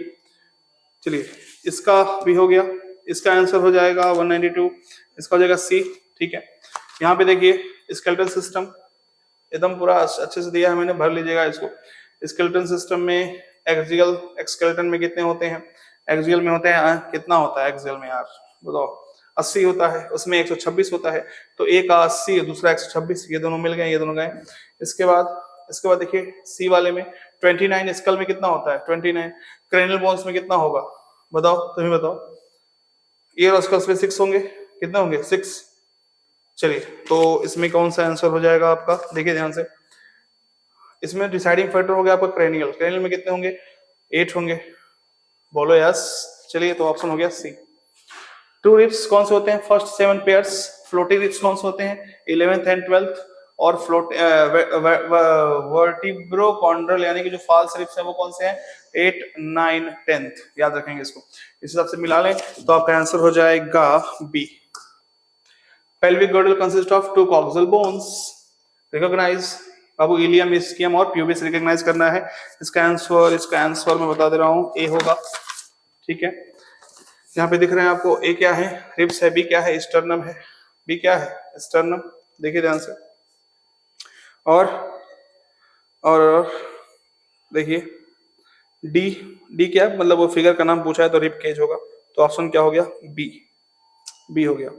चलिए इसका भी हो गया, इसका आंसर हो जाएगा 192, इसका हो जाएगा सी। ठीक है, यहाँ पे देखिए स्केलेटल सिस्टम एकदम पूरा अच्छे से दिया है मैंने, भर लीजिएगा इसको। स्केलेटल सिस्टम में एक्सियल स्केलेटन में कितने होते हैं? एक्सियल में होते हैं कितना होता है एक्सियल में यार बताओ? 80 होता है, उसमें 126 होता है, तो एक का 80 दूसरा 126, ये दोनों मिल गए, ये दोनों गए। इसके बाद देखिए सी वाले में 29 स्कल में कितना होता है? 29। क्रेनियल बोन्स में कितना होगा बताओ, तुम्हें बताओ। ईयर और स्कल्स में 6 होंगे, कितने होंगे? 6। चलिए तो इसमें कौन सा आंसर हो जाएगा आपका? देखिए ध्यान से, इसमें डिसाइडिंग फैक्टर हो गया आपका क्रेनियल। क्रेनियल में कितने होंगे? 8 होंगे, बोलो यस। चलिए तो ऑप्शन हो गया सी। 2 रिब्स कौन से होते हैं? First 7 pairs. फ्लोटिंग रिब्स कौन से होते हैं? 11th and 12th। और वर्टिब्रोकॉन्ड्रल यानी कि जो फॉल्स रिब्स है वो कौन से हैं? 8, 9, 10th। याद रखेंगे इसको, इस हिसाब से मिला लें तो आपका आंसर हो जाएगा B. pelvic girdle consists of 2 coxal bones। recognize बाबू, इलियम, इस्कियम और प्यूबिस रिकॉग्नाइज करना है। इसका आंसर मैं बता दे रहा हूं, ए होगा। ठीक है, यहाँ पे दिख रहे हैं आपको, ए क्या है? रिब्स है। बी क्या है? स्टर्नम है। बी क्या है? स्टर्नम। देखिए ध्यान से, और देखिए डी क्या है? मतलब वो फिगर का नाम पूछा है तो रिब केज होगा, तो ऑप्शन क्या हो गया? बी हो गया।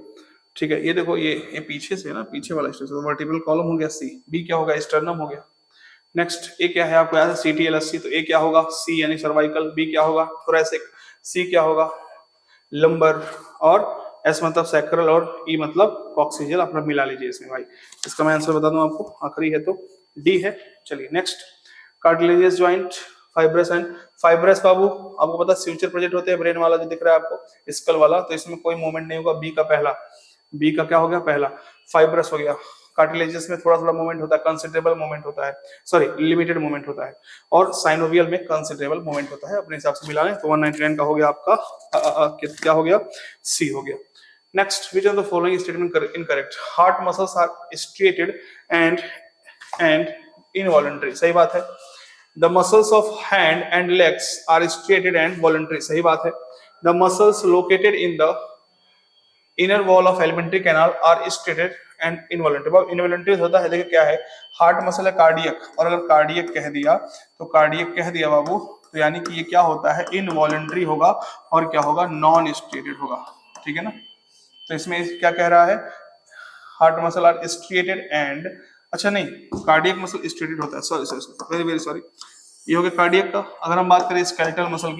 ठीक है, ये देखो ये पीछे से है ना, पीछे वाला स्ट्रक्चर वर्टिब्रल कॉलम हो गया सी। बी क्या होगा? स्टर्नम हो गया। नेक्स्ट ए क्या है आपको याद है? CTLSC, तो ए क्या होगा? सी यानी सर्वाइकल। बी क्या होगा? थोरैसिक। सी क्या होगा? लंबर। और एस मतलब सैक्रल और ई मतलब कॉक्सिजियल। अपना मिला लीजिए इसमें भाई। इसका मैं आंसर बता दूं आपको, आखिरी है तो डी है। चलिए next, cartilaginous joint, fibrous and fibrous. बाबू आपको पता है फ्यूचर प्रोजेक्ट होते हैं, ब्रेन वाला जो दिख रहा है आपको स्कल वाला, तो इसमें कोई मूवमेंट नहीं होगा। बी का क्या हो गया? पहला। फाइब्रस हो गया। कार्टिलेजियस में थोड़ा मूवमेंट होता है, कंसिडरेबल मूवमेंट होता है, सॉरी लिमिटेड मूवमेंट होता है, और साइनोवियल में कंसिडरेबल मूवमेंट होता है। अपने हिसाब से मिला लें तो 199 का हो गया आपका, क्या हो गया? सी हो गया। Next, which of the following statement incorrect? Heart muscles are striated and involuntary. सही बात है। The muscles of hand and legs are striated and voluntary. सही बात है। The muscles located in the inner wall of alimentary canal are striated and involuntary. Involuntary होता है, देखिए क्या है? हार्ट मसल है कार्डियक, और अगर कार्डियक कह दिया बाबू, तो यानी कि ये क्या होता है? इनवॉलंटरी होगा, और क्या होगा? नॉन स्ट्रेटेड होगा। ठीक है ना? तो इसमें क्या कह रहा है? Heart muscle are striated and, अच्छा नहीं, कार्डियक मसल स्ट्रेटेड होता है, सॉरी वेरी वेरी सॉरी, ये हो गया कार्डियक का। अगर हम बात करें स्केलेटल मसल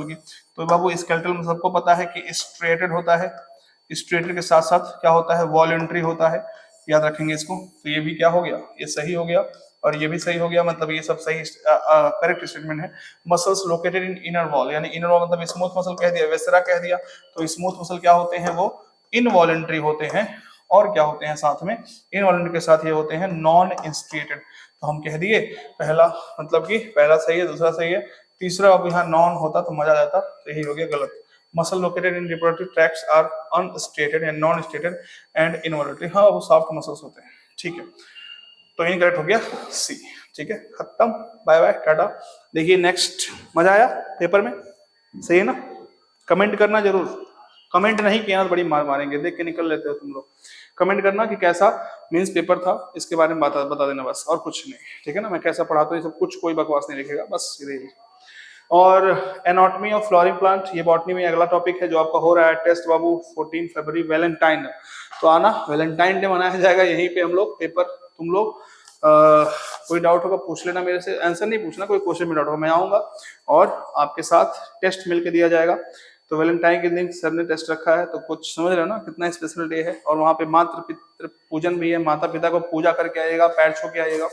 की, तो बाबू स्केलेटल मसल को पता है कि स्ट्रेटेड होता है, स्ट्रेटेड के साथ साथ क्या होता है? वॉलंटरी होता है। याद रखेंगे इसको। तो ये भी क्या हो गया? ये सही हो गया, और ये भी सही हो गया, मतलब ये सब सही करेक्ट स्टेटमेंट है। मसल्स लोकेटेड इन इनर वॉल, यानी इनर वॉल मतलब स्मूथ मसल कह दिया, वेसरा कह दिया, तो स्मूथ मसल क्या होते हैं? वो इनवॉलंटरी होते हैं, और क्या होते हैं साथ में? इनवॉलंटरी के साथ ये होते हैं नॉन इंस्टिगेटेड। तो हम कह दिए पहला, मतलब कि पहला सही है, दूसरा सही है, तीसरा अब यहाँ नॉन होता तो मजा आ जाता, तो यही हो गया गलत। Muscle located in reproductive tracts are unstriated and non striated and involuntary. हाँ, वो सॉफ्ट मसल्स होते हैं। ठीक है, तो इनकरेक्ट हो गया सी। ठीक है, खत्म, बाय बाय, टाटा। देखिए नेक्स्ट, मजा आया पेपर में? सही है ना? कमेंट करना जरूर, कमेंट नहीं किया तो बड़ी मार मारेंगे, देख के निकल लेते हो तुम लोग। कमेंट करना कि कैसा मींस पेपर था, इसके बारे में बता देना बस, और कुछ नहीं। ठीक है ना? मैं कैसा पढ़ाता हूँ ये सब कुछ, कोई बकवास नहीं लिखेगा, बस यही। और एनाटॉमी ऑफ फ्लोरिंग प्लांट, ये बॉटनी में अगला टॉपिक है जो आपका हो रहा है टेस्ट बाबू 14 फरवरी, वैलेंटाइन। तो आना, वैलेंटाइन डे मनाया जाएगा यहीं पे हम लोग। पेपर तुम लोग कोई डाउट होगा पूछ लेना मेरे से, आंसर नहीं पूछना, कोई क्वेश्चन में डाउट होगा मैं आऊंगा और आपके साथ टेस्ट मिलकर दिया जाएगा। तो वैलेंटाइन के दिन सर ने टेस्ट रखा है, तो कुछ समझ रहे हो ना कितना स्पेशल डे है। और वहाँ पे मातृ पितृ पूजन भी है, माता पिता को पूजा करके आइएगा, पैर छू के आइएगा।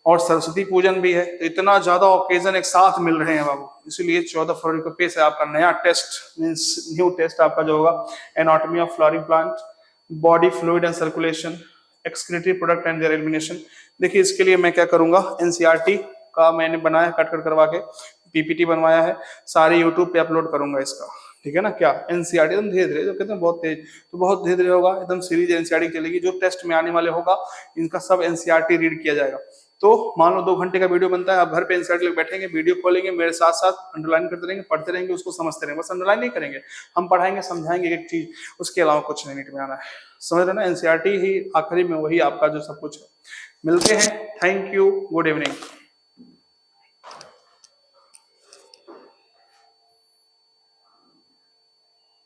और सरस्वती पूजन भी है, तो इतना ज्यादा ओकेजन एक साथ मिल रहे हैं बाबू, इसीलिए 14 फरवरी को पेश है आपका नया टेस्ट, मींस न्यू टेस्ट आपका जो होगा anatomy of flowering plant, body fluid and circulation, excretory product and there elimination. देखिए इसके लिए मैं क्या करूंगा, एनसीईआरटी का मैंने बनाया, कट कर करवा के पीपीटी बनवाया है, सारे यूट्यूब पे अपलोड करूंगा इसका, ठीक है ना। क्या एनसीईआरटी एकदम धीरे धीरे, जो कहते हैं बहुत तेज, तो बहुत धीरे धीरे होगा, एकदम सीरीज एनसीईआरटी चलेगी, जो टेस्ट में आने वाले होगा इनका सब एनसीईआरटी रीड किया जाएगा। तो मान लो 2 घंटे का वीडियो बनता है, आप घर पे एनसीईआरटी लेकर बैठेंगे, वीडियो खोलेंगे, मेरे साथ साथ अंडरलाइन करते रहेंगे, पढ़ते रहेंगे, उसको समझते रहेंगे, बस अंडरलाइन नहीं करेंगे, हम पढ़ाएंगे समझाएंगे एक चीज, उसके अलावा कुछ नहीं नीट में आना है, समझ रहे ना। एनसीईआरटी ही आखिरी में वही आपका जो सब कुछ है। मिलते हैं, थैंक यू, गुड इवनिंग।